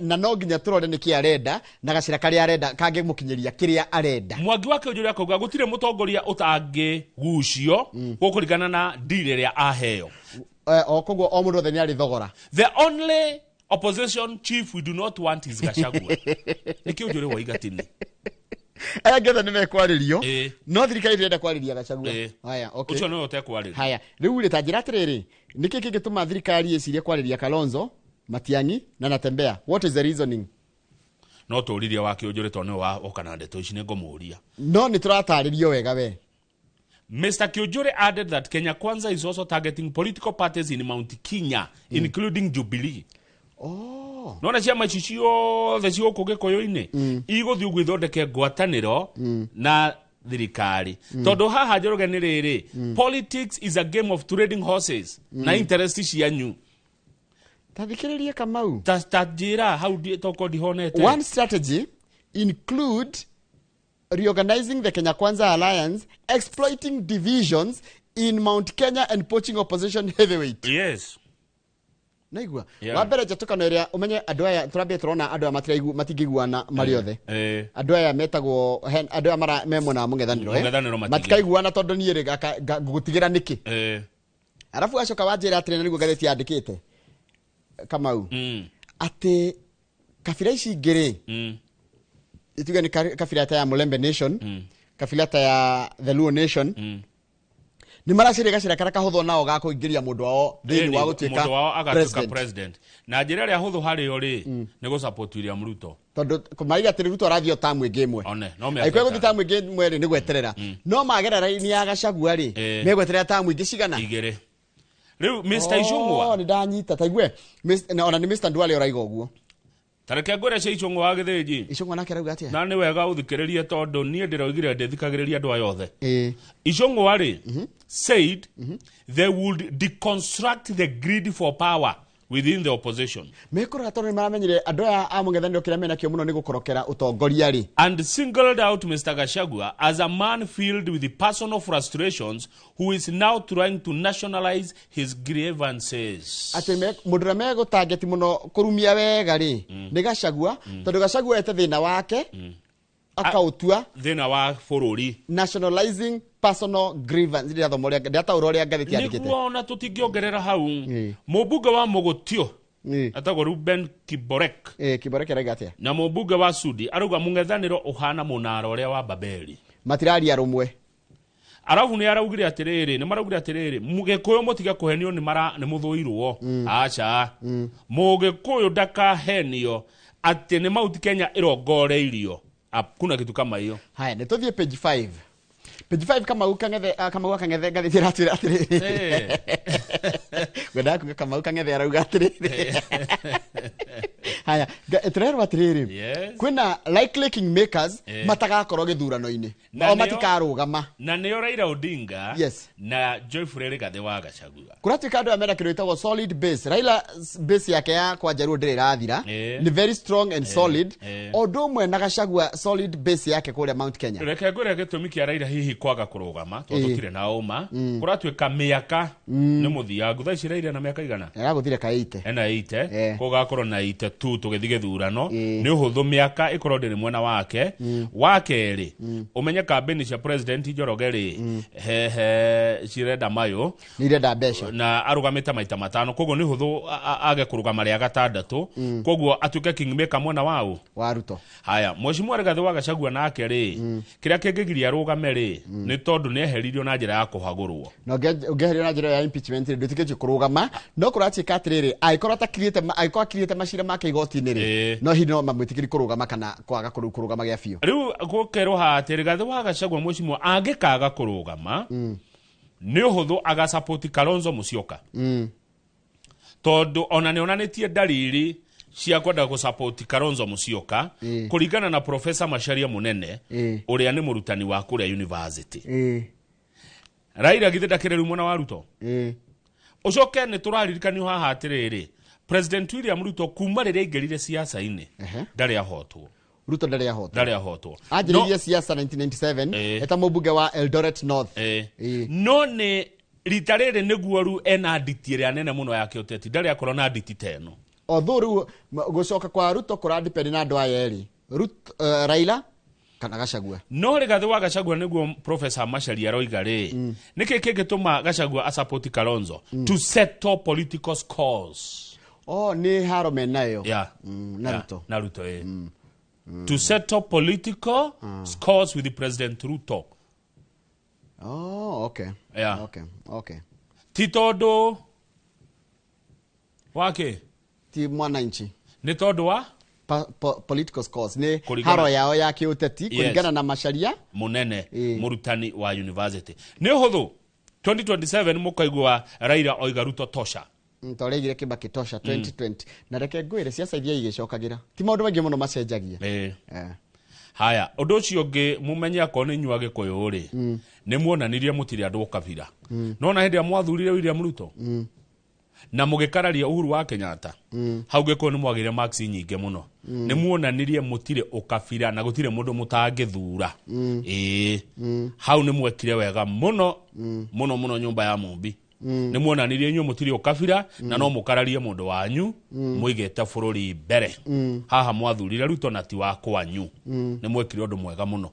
na no nginya turore niki arenda na gacira karia arenda kange mukinyeria kiria arenda. Mwangi wa Kiunjuri akauga gutire mutongoria utangi gucio gukurigana na deal iria aheo. Koguo o mundu othe ni ari thogora. The only opposition chief we do not want is Gachagua. Ni Kiunjuri wa igatini. Aya ngetha ni mekwaririo no thirikari irenda kwariria Gachagua haya okay ucio no yote kwariria haya riu ri tanjira atiriri niki kingituma thirikari icirie kwariria Kalonzo Matiang'i na Natembea what is the reasoning no turiria wa Kiunjuri to no wa okana ndeto ici ni ngomuria no ni turataririo wega we Mr. Kiunjuri added that Kenya Kwanza is also targeting political parties in Mount Kenya including Jubilee nona cia macicio the cio kugikoyo-ini iguthiu gwithondeke ngwataniro na thirikari tondu haha Njoroge ni riri politics is a game of trading horses na interest cianyu tathikiririe Kamau tajira how do toko dihonete one strategy include reorganizing the Kenya Kwanza alliance exploiting divisions in Mount Kenya and poaching opposition heavyweight yes naigua wa mbere njatukano iria umenye andu aya turambie turona andu aya matingiguana mari othe andu aya metagwo andu aya mara memona mungethaniro matikaiguana tondu ni ri gutigira niki arafu acoka wanjira atire niguo gatheti yandikite Kamau ati kabira ici ngiri ituga ni kabira ta ya Mulembe Nation kabira ta ya the Luo Nation ni maracire gacira karaka hutho nao ga kuingiria mundu wao thini wa gutuika president na njira ria hutho hari ori ni go support William Ruto tondu kumaiga ati Ruto arathio tamu ingi imwe aikwe guthi tamu ingi imwe ri ni gweterera no magerera ni ya Gachagua ri megweterera tamu ingi cigana igere riu Mr. Icungwa ni ndanyita taigwe ona ni Mr. Ndwale oraiga uguo tareke ngore cia Icungwa wa Githĩnji Icungwa nake rauga atia na ni wega uthikiririe tondu nie ndiroigire ndithikagiriria andu ayothe Icungwa ri said they would deconstruct the greed for power within the opposition mekora tondu maramenyire andu aya a mungethaniro kiria mena kio muno ni gukorokera utongoria ri and singled out Mr. Gachagua as a man filled with the personal frustrations who is now trying to nationalize his grievances ati mundu mego target muno kurumia wega ri ni Gachagua tondu Gachagua ete thina wake akautua thina wa bururi nationalizing personal grievance ndia thomoria data uroria ngathiti yandikite niguo na tutingiongerera hau mubunge wa Mogotio atagwo Ruben Kiborek Kiborek araiga atia na mubunge wa Sudi arauga mungethaniro uhana munara uria wa Babeli matirari arumwe arafu ni araugire atiriri ni maraugire atiriri mugikuyu mutiga kuhenio ni muthuirwo acha mugikuyu ndakahenio ati ni Mount Kenya irongoreirio kuna kitu kama hiyo haya nituthie page 5 kama ukangethe ngathiti ratira atiri wenda ku kama ukangethe arauga atiri haya turero atiriri Yes. kwina likely kingmakers matagakorwo githurano-ini o matikarugama na nio Raila Odinga Yes. na Joyful Rigathi wa Gachagua kuratuika andu amenda kindu itagwo solid base. Raila base yake ya kwa Jaruo ndiri rathira ni very strong and solid ondo umwe na Gachagua solid base yake kuria Mount Kenya. reke ngwire gitumi kia Raila hihi kwaga kurugama tondu tire na uma kuratuika miaka ni muthiangu thaa ici Raila na miaka igana araguthire ka 80 ena 80 kugakorwo na 82 tugithi githurano ni uhuthu miaka ikorwo ndiri mwena wake wakeri umenye kampeni cia president Njoroge ri he cirenda mayo nirenda mbeca na arugamite maita matano koguo ni huthu age kurugama ria gatandatu koguo atuke kingmaker mwena wao wa Ruto. haya Mheshimiwa Rigathi wa Gachagua nake ri kiria kingigiria arugame ri ni tondu ni eheririo na njira ya kuhagurwo no ungeherio na njira ya impeachment ri ndutike kurugama no kuratika atiriri aikora akiriete macira make igoti-ini ri no hino mamwitikiri kurugama kana kwaga kurugama gia biu riu gukerwo hati Rigathi wa Gachagua Mheshimiwa angikaga kurugama ni uhuthu aga support Kalonzo Musyoka tondu ona nionanitie dalili cia kwenda ku support Kalonzo Musyoka kuringana na Professor Macharia Munene uria ni murutani wa kuria university Raila githida kireru mwana wa Ruto ucoke ni turaririkanio haha atiriri President William Ruto kuma riria ingerire siasa-ini ndari ahotwo Ruto ndari ahotwo ajiririe siasa 1997 eta mubunge wa Eldoret North no ni rita riri niguo ru ena nditiire anene muno yake uteti ndari akorwo na nditi teno othuru gucoka kwa Ruto kuradipend na andu aya eri Raila kana Gachagua no Rigathi wa Gachagua niguo Professor Macharia roiga ri niki kingituma Gachagua a support Kalonzo to settle political scores ni haro nayo Naruto to settle political scores with the President Ruto. Okay. Okay. Titodo wake ti mwananchi ni tondu wa political scores ni haro yao ya kiuteti kuringana na Macharia Munene murutani wa university ni huthu 2027 mukaigwa Raila oiga Ruto tosha toregire Kibaki tosha 2020 na reke ngwire siasa iria igicokagira ti maundu maingi muno macenjagia haya undu ucio ungi mumenye akone inyuage koyo ri ni muonanirie mutiri andu ukabira nona hindi amwathurire William Ruto na mugikararia Uhuru wa Kenyatta hau giko ni mwagire marks nyinge muno ni muonanirie mutire ukabira na gutire mundu mutangithura hau ni mwekire wega muno muno nyumba ya Mumbi ni muonanirie nyu mutiri ukabira na no mukararie mundu wanyu muigete bururi mbere haha mwathurire Ruto na ti wa kwanyu ni mwekire undu mwega muno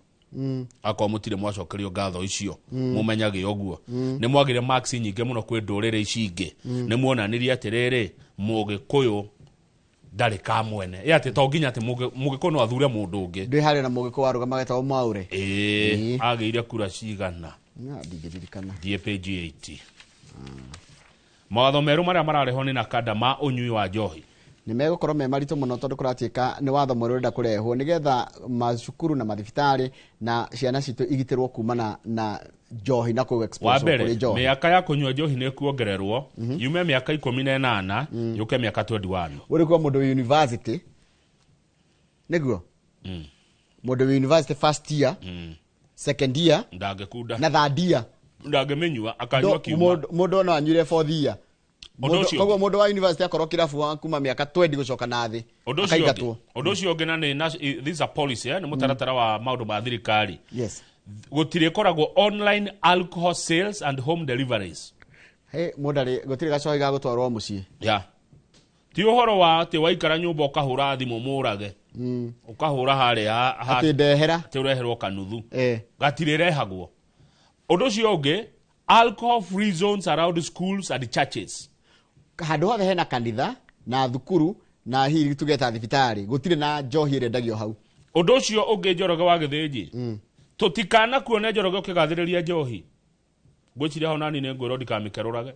akwa mutire mwacokerio ngatho icio mumenyage oguo ni mwagire marks nyinge muno kwi ndurire ici ingi ni muonanirie atiriri Mugikuyu ndari ka mwene ati to nginya ati Mugikuyu no athure mundu ungi ndi hari na Mugikuyu arugama getwa Mwaure ageire kura cigana ndigirikana die page 80 mawatho meru maria marareho ni na kada ma unyui wa njohi ni megukorwo me marito muno tondu kuratuika ni watho mweru renda kurehwo nigetha macukuru na mathibitari na ciana citu igitirwo kumana na njohi na ku expose kuri njohi miaka ya kunywa njohi ni kuongererwo yume miaka 18 yuke miaka 21 uri kwa mundu university niguo mundu university first year second year ndagekuda na third year ndagamenywa akanywa kiuma mundu no anyure fourth year koguo mundu wa university akorwo kirabu kuma miaka 20 gucoka na thi akaigatwo undu ucio ungi na ni this is a policy ni mutaratara wa maundu ma thirikari gutire koragwo online alcohol sales and home deliveries mudari gutire gacohi ga gutwarwo mucii ti uhoro wa ati waikara nyumba ukahura thimu murage ukahura haria ati ndehera ti ureherwo kanuthu gatire rehagwo undu ucio ungi alcohol free zones around schools and churches handu hothe hena kanitha na thukuru na hihi tugeta thibitari gutire na njohi rendagio hau undu ucio ungi Njoroge wa Githĩnji tutikana kuone Njoroge ukigathiriria njohi ngwiciria ho nani ne ngwiro ndikamikerurage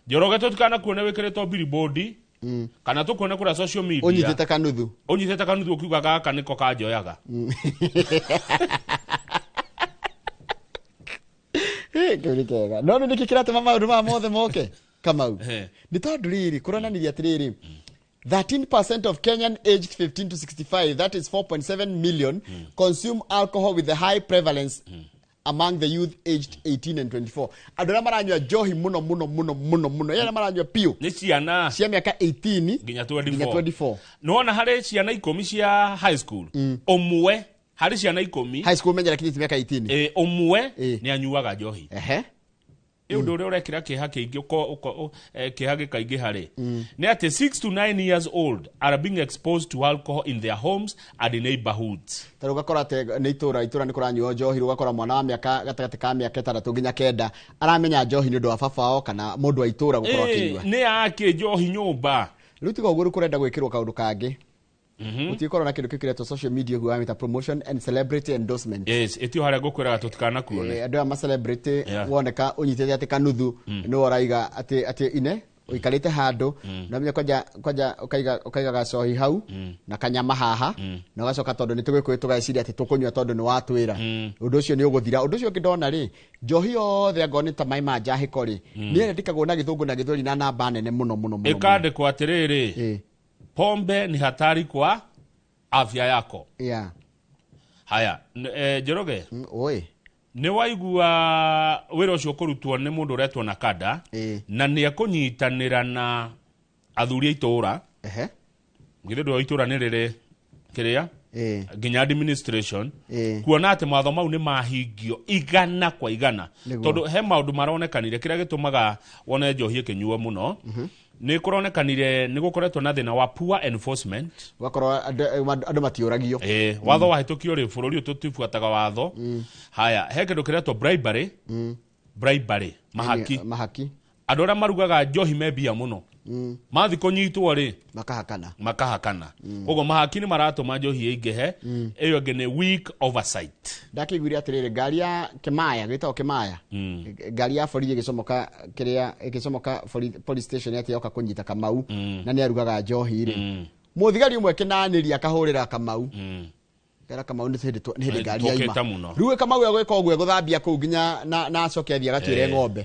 Njoroge tutikana kuone wikiritwo billboard kana tukuone kura social media unyitete kanuthu ukiuga gaka niko kanjoyaga Kega no ni kikirate maundu ma mothe moke Kamau ni tondu riri kuronaniria atiriri 13% of Kenyan aged 15 to 65, that is 4.7 million, consume alcohol with a high prevalence among the youth aged 18 and 24. Adora maranywa johi muno. Yana maranywa pio. Ni ciana cia miaka 18 ginya 24. Nona hare ciana 10 cia high school. Omwe hare ciana 10 high school menyera kinyiti miaka 18. Omwe ni anyuaga johi. Undu uria urekira kiha kiingi kiha gikaingi hare ni ati 6 to 9 years old are being exposed to alcohol in their homes and in neighborhoods. Taruga korate ni itura ni kuranywa njohi rugakora mwana wa miaka gatagati ka miaka 3 nginya 9 aramenya njohi ni undu wa babao kana mundu wa itura gukorwa kinywa ni ake njohi nyumba rutiga uguru kurenda gwikirwa kaundu kangi utikorwo na kindu kikiretwo social media huwa meta promotion and celebrity endorsement. Yes, etio haria gukwiraga tutikana kuone andu ama celebrity woneka unyitete ati kanuthu no oraiga ati ine uikarite handu na menya kwaja ukaiga gacohi hau na kanyama haha na gacoka tondu nitugwikwe tugeciria ati tukunywa tondu ni watwira undu ucio ni uguthira undu ucio ngidona ri njohi yothe ngoni ta mai ma njahiko ri ni endikagwo na githungu na githuri na namba nene muno ikande kwa atiriri pombe ni hatari kwa afya yako. Haya, Njoroge. Oi. Ni waigua wira ucio kurutwo ni mundu uretwo na kada na ni akunyitanira na athuri itura. Ngire ndo itura ni riri kiria ginya administration kuona ati matho mau ni mahingio igana kwa igana tondu he maundu maronekanire kiria gitumaga wone njohi kinyuo muno ni kuronekanire ni gukoretwo na thina wa poor enforcement wakorwo andu matiuragio watho wahitukio ri bururi tutifuataga watho. Haya he kindu kiretwo bribery mahaki andu aria marugaga njohi mebia muno mathi kunyitwo ri makahakana ugo mahaki ni maratuma njohi ingihe iyo ngi ni weak oversight. Ndakiguire atiriri ngari ya Kimaya gitao Kimaya ngari ya borithi gicomoka kiria igicomoka police station ati yoka kunyita Kamau na ni arugaga njohi ri muthigari umwe kinaniria akahurira Kamau kera Kamau ni hindi ngari ya ima ruwe Kamau yagweka ogwe guthambia ku nginya na acoke athia gatwire ng'ombe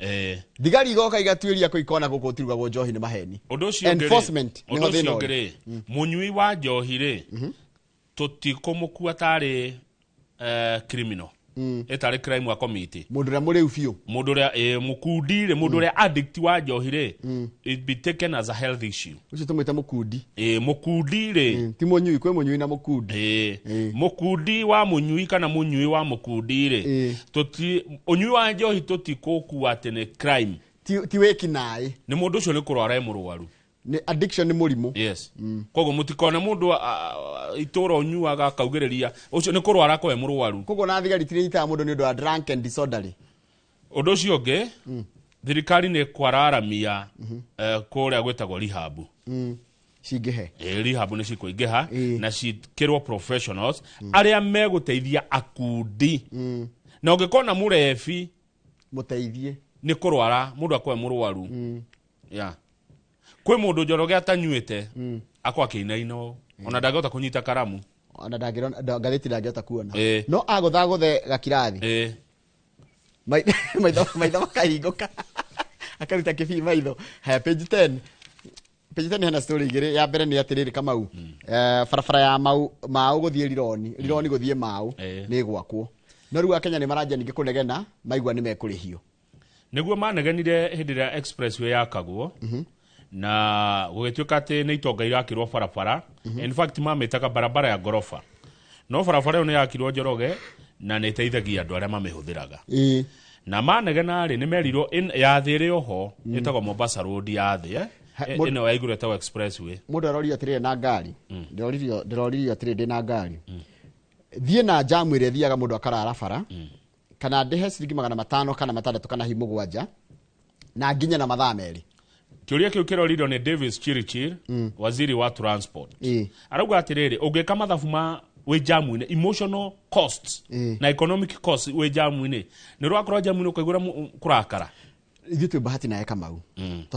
thigari igoka igatuiria ku ikona guku tiruga njohi ni maheni enforcement ni thina uri munyui wa njohi ri tutikumukua tari criminal etari crime wa committee mundu ria muri ufio mundu ria mukundi mundu ria addict wa njohi ri it be taken as a health issue ucio tumwita mukundi mukundi ri ti munyui kwe munyui na mukundi mukundi wa munyui kana munyui wa mukundi ri tuti unyui wa njohi tutikuku atene crime ti weki nai ni mundu ucio ni kurwara murwaru ni addiction ni murimu. Yes. Kogo mutikona mundu itura unyuaga kaugiriria ucio ni kurwara kwa murwaru. Kogo na thigari tirita mundu ni undu wa drunk and disorderly. Undu ucio nge thirikari ni kwararamia kuria gwetagwo rehab. Cigehe. Rehab ni cikuingeha na cikirwo professionals aria meguteithia akundi. Na ungikona murefi muteithie ni kurwara mundu akwa murwaru. Kwe mundu Njoroge atanyuite akwa kinaino ona ndagota kunyita karamu ona ngathiti ndagota kuona no agutha guthe gakirathi maitho makahinguka akaruta kibi maitho. Haya page 10 hena story igire ya mbere ni atiriri Kamau barabara ya mau guthie rironi guthie mau ni gwakwo no riu Kenya ni maranja ningi kunegena maigwa ni mekurihio niguo manegenire hindira expressway yakagwo na gugituika ati ni itonga irakirwo barabara in fact mametaga barabara ya gorofa no barabara yo ni yakirwo Njoroge na ni teithagia andu aria mamihũthĩraga na manegena ri ni merirwo ya thire oho itagwo Mombasa Road ya thi ino ya iguru etagwo expressway mundu arori atire na ngari ndorori atire ndi na ngari thie na jamu ire thiaga mundu akarara bara kana ndehe ciringi 500 kana 6 kana hi 7 na nginya na mathaa meri. Kiuria kiu kiroririo ni Davis Chirichir waziri wa transport arauga atiriri ungeka mathabu ma we jamu-ine emotional costs na economic costs we jamu-ine ni rwakorwo jamu-ine ukaigura kurakara ithu bahati na Kamau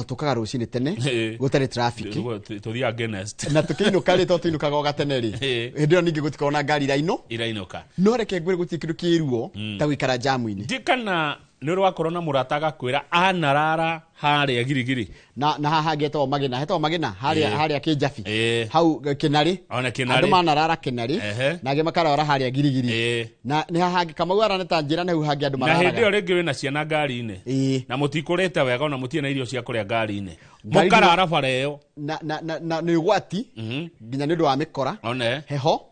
tukaga rucini tene gutari traffic tuthia against na tukiinuka ri tuinukaga gatene ri hindio ningi gutikona ngari irainoka no reke ngwire gutikirwo kiruo ta gwikara jamu-ine ndikana nä rwa korona må rata agakwä anarara harä a girigiri na haha ngetwo magina harä a kä njabi hau kä narä andå manarara kä narä nangä makarora harä a girigiri na nä haha Kamau arane ta njä ra nä hu hangä andå na hä ndä ä yo rä ngä wä na ciana ngari-inä na må tikå rä te wega ona må tiä na irio cia kå rä a ngari-inä må karara bara ä yo na nä gwati nginya nä å ndå wa mä kora heho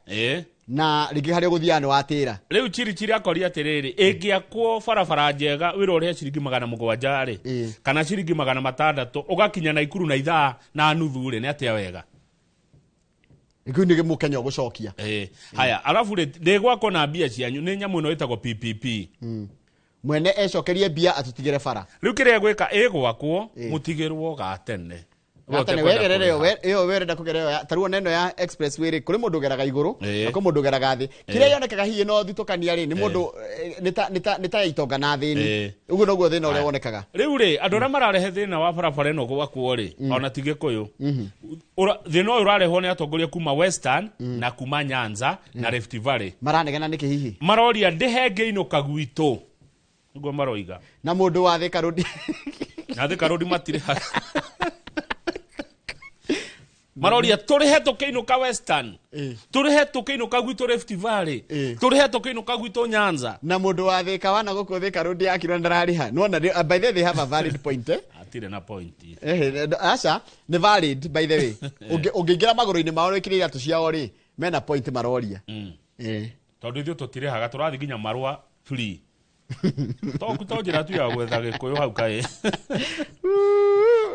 na rĩngĩ harĩa gũthiaga nĩ watĩra rĩu Chirichiri akoria atĩrĩrĩ ĩngĩakwo barabara njega wĩra ũrĩa ciringi 700 rĩ kana ciringi 600 ũgakinya Naikuru na ithaa na nuthu rĩ nĩ atĩa wega Iku nĩ mũkenya ũgũcokia haya alafu rĩ ndĩgwakwo na mbia cianyu nĩ nyamũ ĩno ĩtagwo PPP mwene ecokerie mbia atũtigĩre bara rĩu kĩrĩa gwĩka ĩgwakwo mũtigĩrwo gatene atane wegerere yo werenda kugerera taruo neno ya expressway ri kuri mundu geraga iguru na ku mundu geraga thi kiria yonekaga hihi no thitukania ri ni mundu nita itonga na thini uguo noguo thina uria wonekaga riu ri andu aria mararehe thina wa barabara ino gwakwo ri ona tigikuyu thina uyu urarehwo ni atongoria kuma Western na kuma Nyanza na Rift Valley maranegena niki hihi maroria ndihenge ino kagwito niguo maroiga na mundu wa Thika Road na Thika Road matire maroria turihe tukiinuka Western turihe tukiinuka gwito Rift Valley turihe tukiinuka gwito Nyanza na mundu wa Thika wana guku Thika Road akirwa ndarariha no na by the way they have a valid point atire na point acha ni valid by the way ungingira maguru-ini mao ikirira tu ciao ri mena point maroria tondu ithu tutirihaga turathi nginya marua free tokutojera tu ya gwetha gikuyu hau kae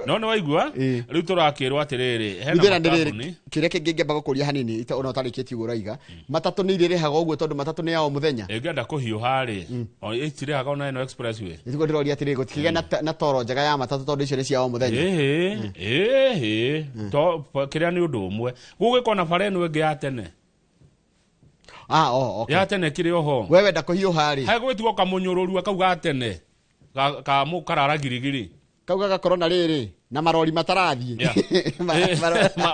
no waigua riu turakirwo atiriri hena kambuni kiria kingingeba gukuria hanini ita ona utarikiti uraiga matatu ni iririhaga uguo tondu matatu ni yao muthenya engenda kuhiu hari o itirihaga ona ino expressway itigo ndiroria atiri gutikiga na toro njega ya matatu tondu icio ni ciao muthenya to kiria ni undu umwe gugikona bara ino ingi ya tene okay ya tene kiri oho wewe ndakuhiuha ri hai gwitigo kamunyururu akauga tene ka mukarara girigiri kauga gakorona riri na marori matarathie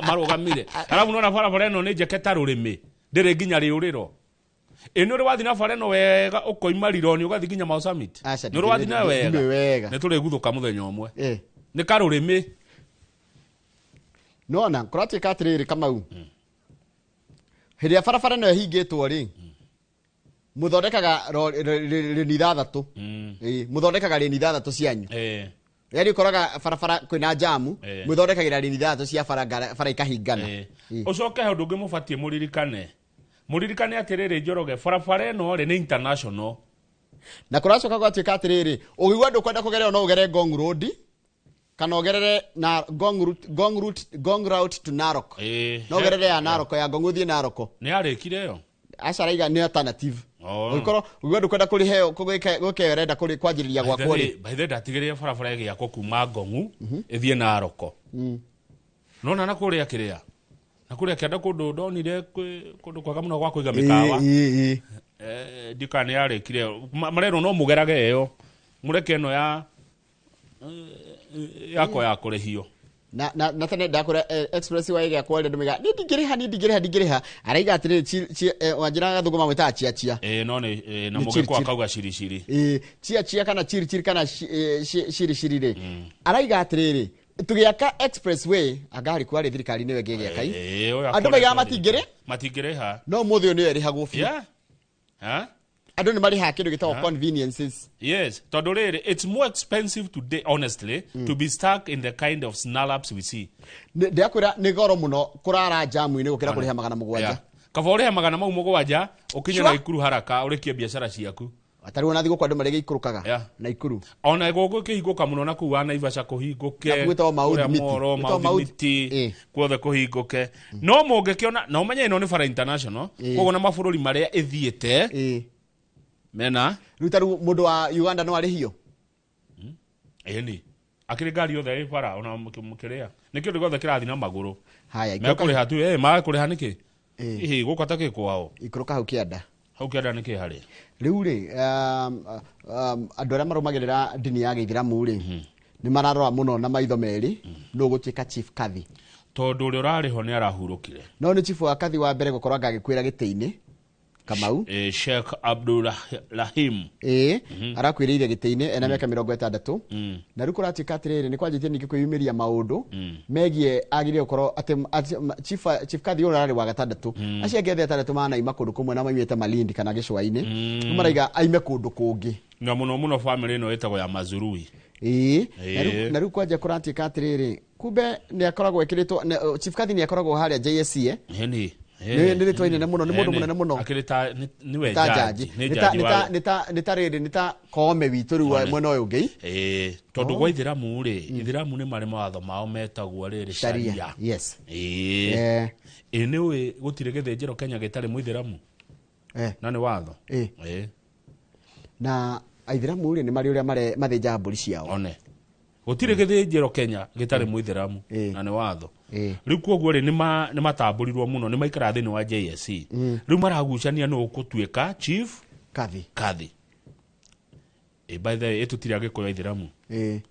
marugamire arabu nona bara eno ni njeketa rurimi ndiri nginya riuriro ino ri wathi na bara eno wega ukoima rironi ugathi nginya Mau Summit ni ri wathi na wega ni turi guthuka muthenya umwe ni karurimi nona kurati katiriri Kamau hiria barabara no hingitwo ri muthondekaga reni thathatu muthondekaga reni thathatu cianyu yari koraga barabara kwina jamu muthondekagira reni thathatu cia bara ikahingana ucoke handu ngi mubatie muririkane atiriri Njoroge barabara eno ri ni international na kuracoka gwatuika atiriri ugigwa ndukwenda kugerera no ugere Ngong Road kana ogerere na Ngong route to Narok no ogerere ya Narok ya Ngong uthie Narok ni arikire yo acharaiga ni alternative ukoro ugwendo kwenda kuri heo gukerenda kuri kwanjiriria gwa kwori by the datigire barabara yake yako kuma Ngong ithie Narok nona na kuri akiria na kuri akienda kundu ndonire kundu kwaga muno gwa kuiga mikawa dikane arikire marero no mugerage yo mureke no ya yako ya kurehio na tene ndakora express wa iga kwale ndumiga ndigiriha araiga atire wanjira gathuguma mwita chia no ne na mugeko akauga shiri chia kana chiri kana shiri ri araiga atire tugiaka expressway agari kwale thirikari ni wege kai andu maiga matingire ha no muthio ni eri hagufi ha andu ni mari ha kindu gitawo conveniences yes tondu riri it's more expensive today honestly to be stuck in the kind of snarl-ups we see ndakwira ni goro muno kurara jamu ini gukira kuriha 700 kaba uriha 700 ukinya Naikuru haraka urikie biashara ciaku atari wona thigo kwandu marege ikurukaga Naikuru ona ego kihinguka muno na kuwa Naivasha kuhinguke gwito maudimiti kwothe kuhinguke no mungikiona na umenye ino ni bara international koguo na mabururi maria ithiete mena rutaru mundu wa Uganda no arihio ni akiri ngari yothe ĩ bara ona mukiria nikio ndigothe kirathi na maguru haya ikuri hatu makuriha niki gukata kikwao ikuruka hau kianda niki hari riu ri andu aria marumagirira dini ya Githiramu ri ni mararora muno na maitho meri no gutuika chief kathi tondu uri urariho ni arahurukire no ni chief wa kathi wa mbere gukorwa ngagikwira gitiini Kamau Sheikh Abdulrahim arakwiriire gitini ena miaka 60 na riku ratuika atiriri ni kwanjitie ningi kwiyumiria maundu megie agire ukoro ati chief kadhi urari wa gatandatu acia ngethe atandatu mana ima kundu kumwe na maimite Malindi kana Gicwaini maraiga aime kundu kungi na muno family no etagwo ya Mazurui na riku kwanja kuratuika atiriri kumbe ni akoragwo ekiritwo chief kadhi ni akoragwo haria JSC ni twaine na muno ni mundu munene muno akirita niwe jaji nita kome witu riwa mwena uyu ngi tondu gwa ithiramu ri ithiramu ni mari mawatho mao metagwo riri sharia yes niwe gutire githinjiro Kenya gitari muithiramu na ni watho na aithiramu ri ni mari uria mathinja mburi ciao one gutire githinjiro Kenya gitari muithiramu na ni watho riu koguo ri ni matamburirwo muno ni maikara thini wa JSC riu maragucania no gutuika chief kadhi by the way etutire agikoya ithiramu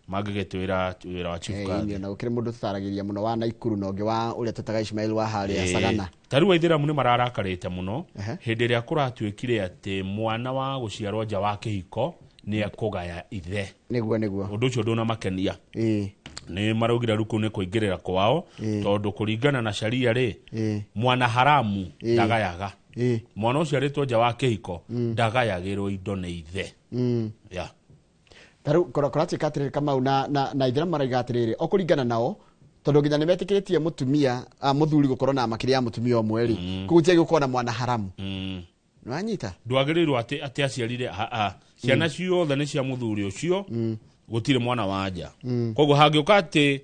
magigitwira wira wa chief kadhi na ukire mundu tutaragiria muno wa Naikuru na ungi wa uria tutaga Ismail wa haria Sagana tari wa ithiramu ni mararakarite muno hindi ria kuratuikire ati mwana wa guciarwo nja wa kihiko ni akugaya ithe niguo undu ucio nduna makenia ni maraugira ruku ni kuingirira kwao tondu kuringana na sharia ri mwana haramu ndagayaga mwana ucio aritwo nja wa kihiko ndagayagirwo indo ni ithe taru korati katiriri Kamau na ithiramu maraiga atiriri okuringana nao tondu nginya nimetikiritie mutumia muthuri gukorwo na makiri ya mutumia omwe ri kugutia gukorwo na mwana haramu nwanyita ndwagirirwo ati aciarire ciana ciothe ni cia muthuri ucio gutire mwana wanja koguo hangiuka ati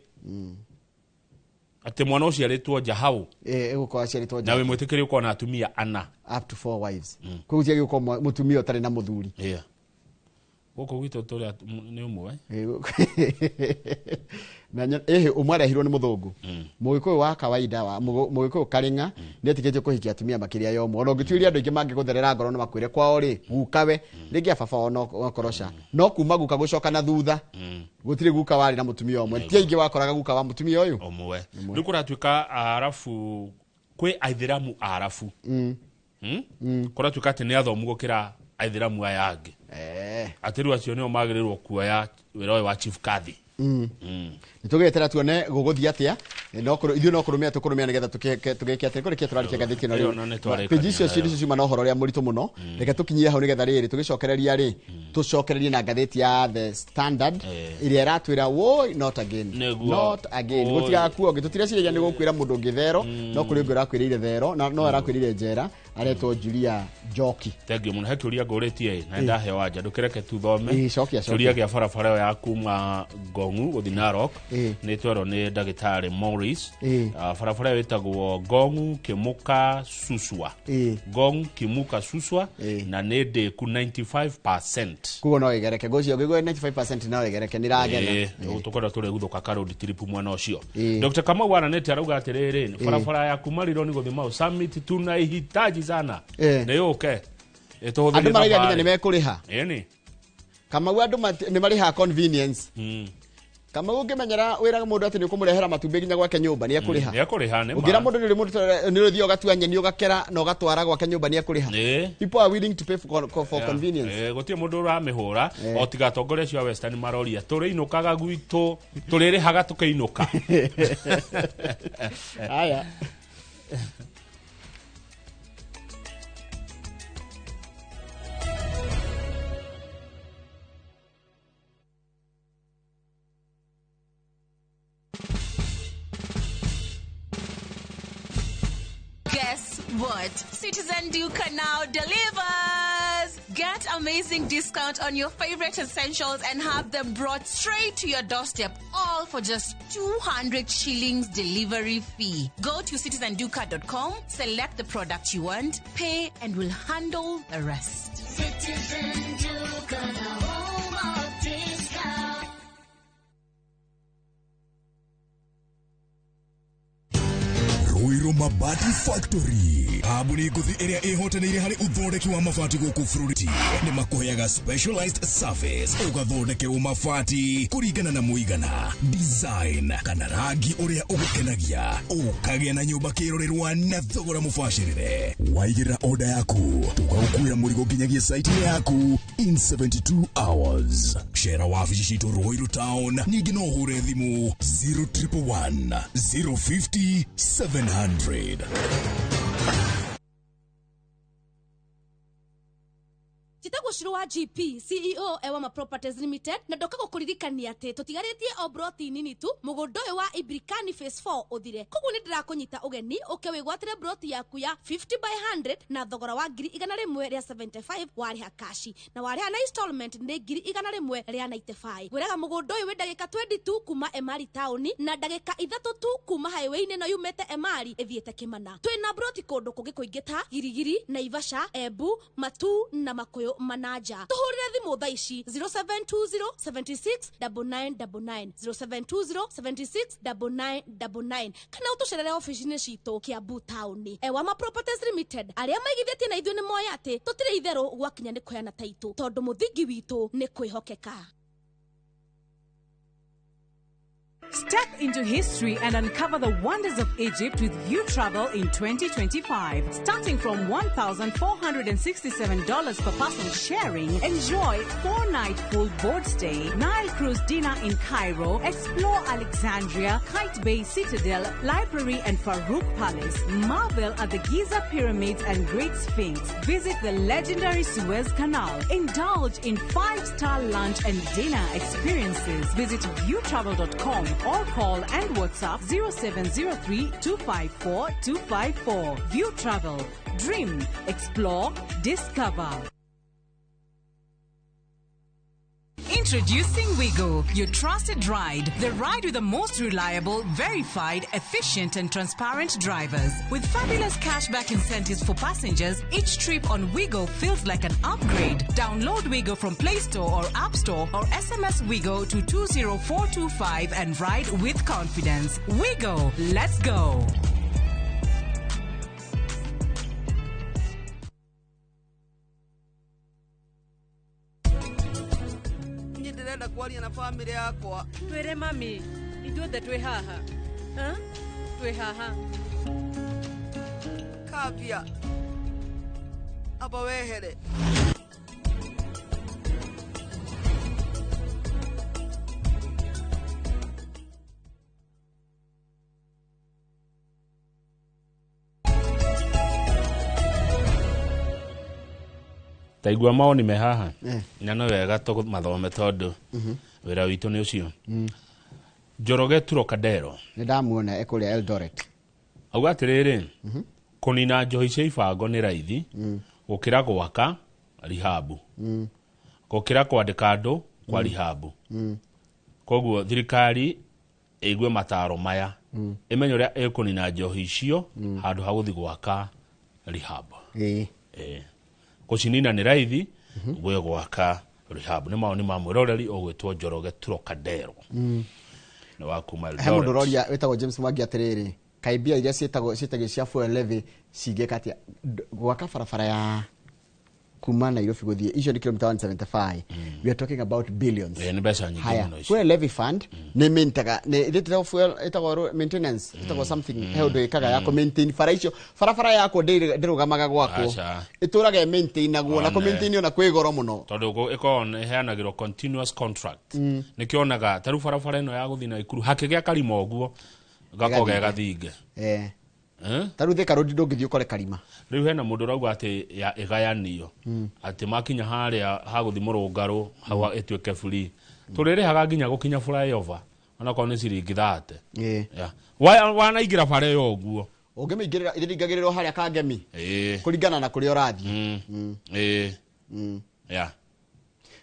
mwana ucio aritwo nja hau egukorwo aciaritwo nja nawe mwitikiri uko na atumia ana up to 4 wives kugutia gukorwo mutumia utari na muthuri goko gwito tole ni umwe na umwe arehirwo ni muthungu mugikuyu wa kawaida wa mugikuyu karinga netikitie kuhikia atumia makiria yo mwe ngituiria andu ingi mangigutherera ngoro no makwire kwao ri gukawe ringi baba no korosha no kuma guka gucoka na thutha gutire guka wari na mutumia omwe tie ingi wakoraga guka wa mutumia uyu omwe rikuratuika arafu kwi aithiramu arafu kuratuika ati ni athomu gukira aithiramu aya angi atiru acio nio magirirwo kuoya wira wa chief kadhi nitugetera tuone guguthia atia ithuĩ no kũrũmia tũkũrũmia nĩgetha tũgĩke atĩ kũrĩkia tũrarĩkia gathĩki rĩu page icio ciuma na ũhoro ũrĩa mũritũ mũno reke tũkinyie hau nĩgetha rĩrĩ tũgĩcokereria rĩ tũcokererie na ngathĩti ya The Standard ĩrĩa ĩratwĩra woi not again gũtigaga kuo ũngĩ tũtireciria nĩ gũkwĩra mũndũ ũngĩ thero no kũrĩ ũngĩ ũrakwĩrĩire thero no arakwĩrĩire njera aretwo Julia Njoki thengiũ mũno he kĩũria ngũrĩtie na ndaheo anja ndũkĩreke tu thome kĩũria gĩa barabara ĩyo ya kuma Ngong'u gũthiĩ Narok nĩ twerwo nĩ ndagĩtarĩ Morris barabara ĩyo ĩtagwo Ngong'u Kimuka Suswa Ngong'u Kimuka Suswa na nĩ ndĩku 95%. Kugo no igereke gocio ngĩgwe 95% no igereke nĩragera tũkorwo tũrĩ guthũka karodi trip mwena ũcio Dr. Kamau aranĩte arauga atĩrĩrĩ barabara ya kuma Rironi gũthiĩ Mau Summit tunahitaji sana nĩ yũke andũ maraiga nginya nĩmekũrĩha ĩni Kamau andũ nĩmarĩha convenience Kamau ũngĩmenyera wĩraga mũndũ atĩ nĩ ũkũmũrehera matumbĩ nginya gwake nyũmba nĩ ekũrĩha ũngĩra mũndũ nĩ ũrĩthiĩ ũgatua nyeni ũgakera na ũgatwara gwake nyũmba nĩ ekũrĩha people are willing to pay for convenience gũtirĩ mũndũ ũramĩhũra o tiga atongoria acio a Western maroria tũrĩinũkaga gwitũ tũrĩrĩhaga tũkĩinũka haya Guess what? Citizen Duca now delivers! Get amazing discount on your favorite essentials and have them brought straight to your doorstep, all for just 200 shillings delivery fee. Go to citizenduca.com, select the product you want, pay, and we'll handle the rest. Citizen Duca, the home of discount. Ruiru Cairo Mabati Factory. Habuni nguthi iria ihotanire hari uthondeki wa mabati guku bururi. Ni makuheaga specialized service ugathondekerwo mabati kuringana na muigana, design kana rangi uria ugukenagia. Ukagĩa na nyumba kirorerwa na thogora mubashirire. Waigira order yaku tugagukuira murigo nginyagia site yaku in 72 hours. Share wabici citu Ruiru Town. Ningi no hure thimu 0111 050 700. Jitagwo Shiro wa GP CEO Ewama Properties Limited na ndoka gukuririkania ati tutigaritie obroti nini tu mugundo wa Ibrikani phase 4 uthire koguo ni ndirakunyita ugeni ukewigwatire broti yaku ya 50/100 na thogora wa ngiri 100 ria 75 wariha kashi na wariha na installment ni ngiri 100 ria 95 gwiraga mugundo we ndagika 22 kuma Emari town na ndagika 3 tu kuma highway ni no yumete Emari ithiete Kimana. Twina broti kundu kungi kuingita Girigiri, Naivasha, Embu, Matu na Makuyu Manaja. Tuhurire thimu thaa ici 0720769999 0720769999 kana utucerere ofici-ini citu Kiambu town. Ewama Properties Limited aria maigithitie na ithuĩ ni moya ati tutire itherũ gwakinya ni kuheana taitu tondu muthingi witu ni kwihokeka. Step into history and uncover the wonders of Egypt with You Travel in 2025. Starting from $1,467 per person sharing, enjoy 4-night full board stay, Nile cruise dinner in Cairo, explore Alexandria, Kite Bay Citadel, Library and Farouk Palace, marvel at the Giza Pyramids and Great Sphinx, visit the legendary Suez Canal, indulge in 5-star lunch and dinner experiences. Visit viewtravel.com or call and WhatsApp 0703-254-254. View Travel. Dream. Explore. Discover. Introducing Wigo, your trusted ride. The ride with the most reliable, verified, efficient and transparent drivers. With fabulous cashback incentives for passengers, each trip on Wigo feels like an upgrade. Download Wigo from Play Store or App Store or SMS Wigo to 20425 and ride with confidence. Wigo, let's go. Kwaria na family yakwa twire mami ithuothe twi haha twi haha Kavia aba wehere taigua maoni me haha na no wega to mathome tondu wira witu ni ucio Njoroge Trocadero ni ndamuona ekuria Eldoret auga atiriri kunina njohi cia ibango ni raithi gukira gwaka rihabu gukira kwandika andu kwa rihabu koguo thirikari igwe mataro maya imenye uria ikunina njohi icio handu ha guthi gwaka rihabu kucinina ni raithi gwe gwaka rehab ni maoni mamwe roreri ogwetwo Njoroge Trocadero na wakuma Eldoret. Hemo ndororia wetagwo James Mwangi atiriri kaibia iria cietagio cia fuel levy cingekatia gwaka barabara ya kuma Nairobi guthie icio ni kilomita 175. We are talking about billions. Ni mbeca nyingi muno icio. Fuel levy fund ni maintaga ni itagwo fuel itagwo maintenance itagwo something heundo ikaga yako maintain barabara yako ndirugamaga gwako iturage maintain naguo na maintain ona kwi goro muno tondu ikon heanagirwo continuous contract nikionaga taru barabara ino ya guthina ikuru hakigia karima oguo gakoge gathinge taru thika road ndungithio ukore karima riu hena mundu rauga ati ya igayanio ati makinya haria ha guthi murungaru hawa etweke free turire haga nginya gukinya flyover ona kwa ni ciringi 30 wanaingira bare yo guo ungimeingirira iringagiriro haria kangemi kuringana na kuri orathi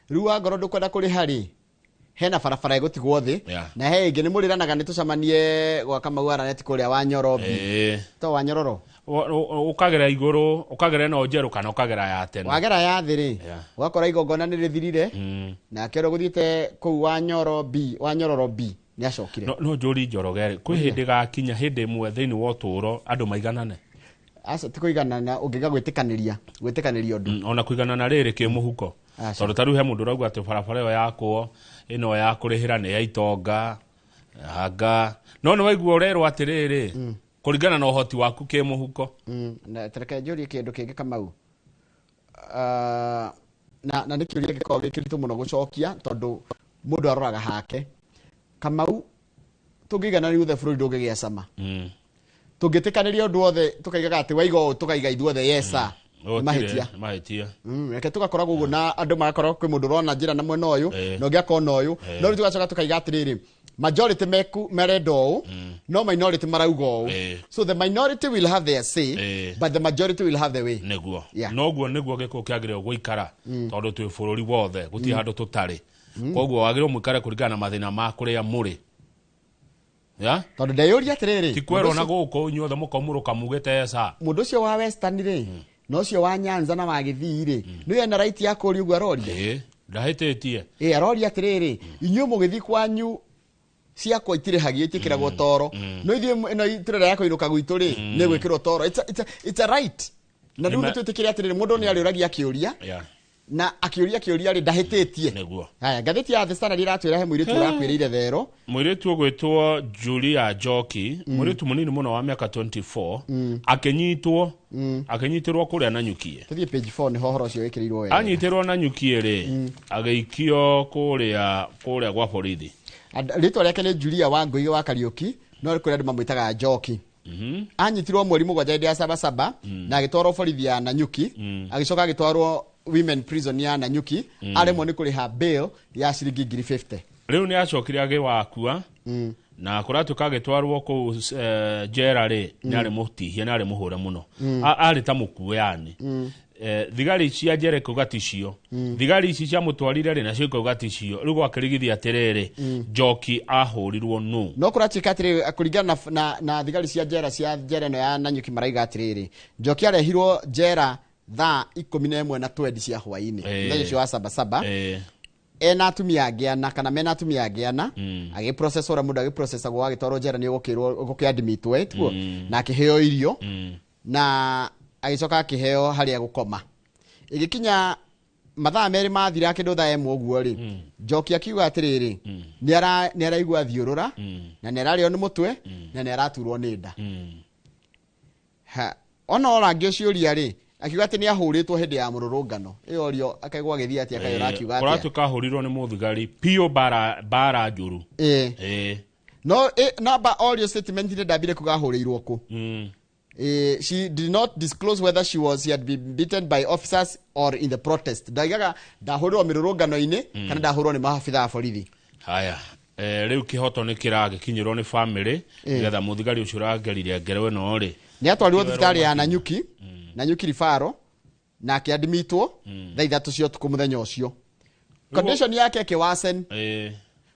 riu ngoro ndukwenda kuri hari hena barabara igutigwo thi na he ingi ni muriranaga ni tucamanie gwaka mauara neti kuria wa Nyorobi to wa Nyororo ukagera iguru ukagera no njeru kana ukagera ya tene wagera ya thiri ugakora igongona ni rithirire na kero guthiite ku wa Nyorobi ni acokire no Njuri Njoroge kwi hindi gakinya hindi imwe thiini wa uturo andu maiganane asa tikuiganana ungiga gwitikaniria undu ona kuiganana riri ki muhuko tondu taru he mundu rauga ati barabara yo yakwo ino ya kurihira ni ya itonga hanga no waigua urerwo atiriri kuringana na uhoti waku ki muhuko na tereka Njuri kindu kingi Kamau na nikiuria gikorwo gikiritu muno gucokia tondu mundu aroraga hake Kamau tungigana ni uthe bururi ndungigia cama tungitikaniria undu wothe tukaigaga ati waigo tukaiga ithuothe yesa mahitia reke tugakoragwo uguo na andu magakorwo kwi mundu rona njira na mwena uyu na ungi akona uyu no ri tugacoka tukaiga atiriri majority merenda uu no minority marauga uu so the minority will have their say but the majority will have their way neguo neguo giko kiagire guikara tondu twi bururi wothe guti handu tutari koguo wagire mwikare kuringana na mathina ma kuria muri ya tondu ndeyuria atiriri tikwerwo na guku inyuothe mukomuruka mugite esa mundu ucio wa Western ri no ucio wa Nyanza na wa Githii ri niwe na right ya kuri ugu aroria ndahitetie aroria atiriri inyuo mugithii kwanyu ciakwa itirihagia itikiragwo toro no ithie no itirera yako iruka gwitu ri ni gwikirwo toro it's a right na ndu tutikire atiriri mundu ni ariuragia kiuria na akiuria ri ndahitetie neguo haya gatheti ya The Standard iratwira he muiritu rakwirire thero muiritu ogwitwo Julia Njoki muiritu munini muno wa miaka 24 akenyitirwo kuria Nanyukie tuthie page 4 ni hohoro cio ikirirwo wega anyitirwo Nanyukie ri ageikio kuria gwa borithi ritwa riake ni Julia Wangui wa Kariuki no kuri andu mamwitaga Njoki anyitirwo mweri mugwanja ya Sabasaba na agitwarwo borithi ya Nanyuki agicoka agitwarwo women prison ya Nanyuki aremwo ni kuriha bail ya ciringi 50,000 riu ni acokire agewakua na kuratuka agitwarwo ku jera ri ni ari mutihia na ari muhure muno ari ta mukuwe yani thigari cia jere kugaticio thigari ici cia mutwarire ri na cio kugaticio riu gwakirigithia atiriri Njoki ahurirwo no kuratuka atiri kuringana na thigari cia jera no ya Nanyuki maraiga atiriri Njoki arehirwo jera thaa 11 na 20 cia hwaini ndio cio wa Sabasaba ena atumia agiana kana mena atumia agiana agi processora mundu agi processagwo agitwarwo jera ni gukirwo gukiadmitwe tuo na akiheo irio na agicoka akiheo haria gukoma igikinya mathaa meri mathira akindu thaa emu oguo ri Njoki akiuga atiriri ni araigua thiurura na ni arario ni mutwe na ni araturwo ni nda ona orangi uciuria ri akiuga ati ni ahuritwo hindi ya mururungano iyo rio akaigwa githia ati akayora akiuga ati kuratu kahurirwo ni muthigari pio bara njuru no namba audio statement ni ndabire kugahurirwo ku she did not disclose whether she had been beaten by officers or in the protest ndaigaga ndahurirwo mirurungano ini kana ndahurwo ni maafitha a borithi haya riu kihoto ni kirage kinyirwo ni family nigetha muthigari ucio ragerire ngerewe no ri ni atwarirwo thibitari ya Nanyuki rifaro na akiadmitwo thaa 3 cio tuku muthenya ucio condition yake ke wasen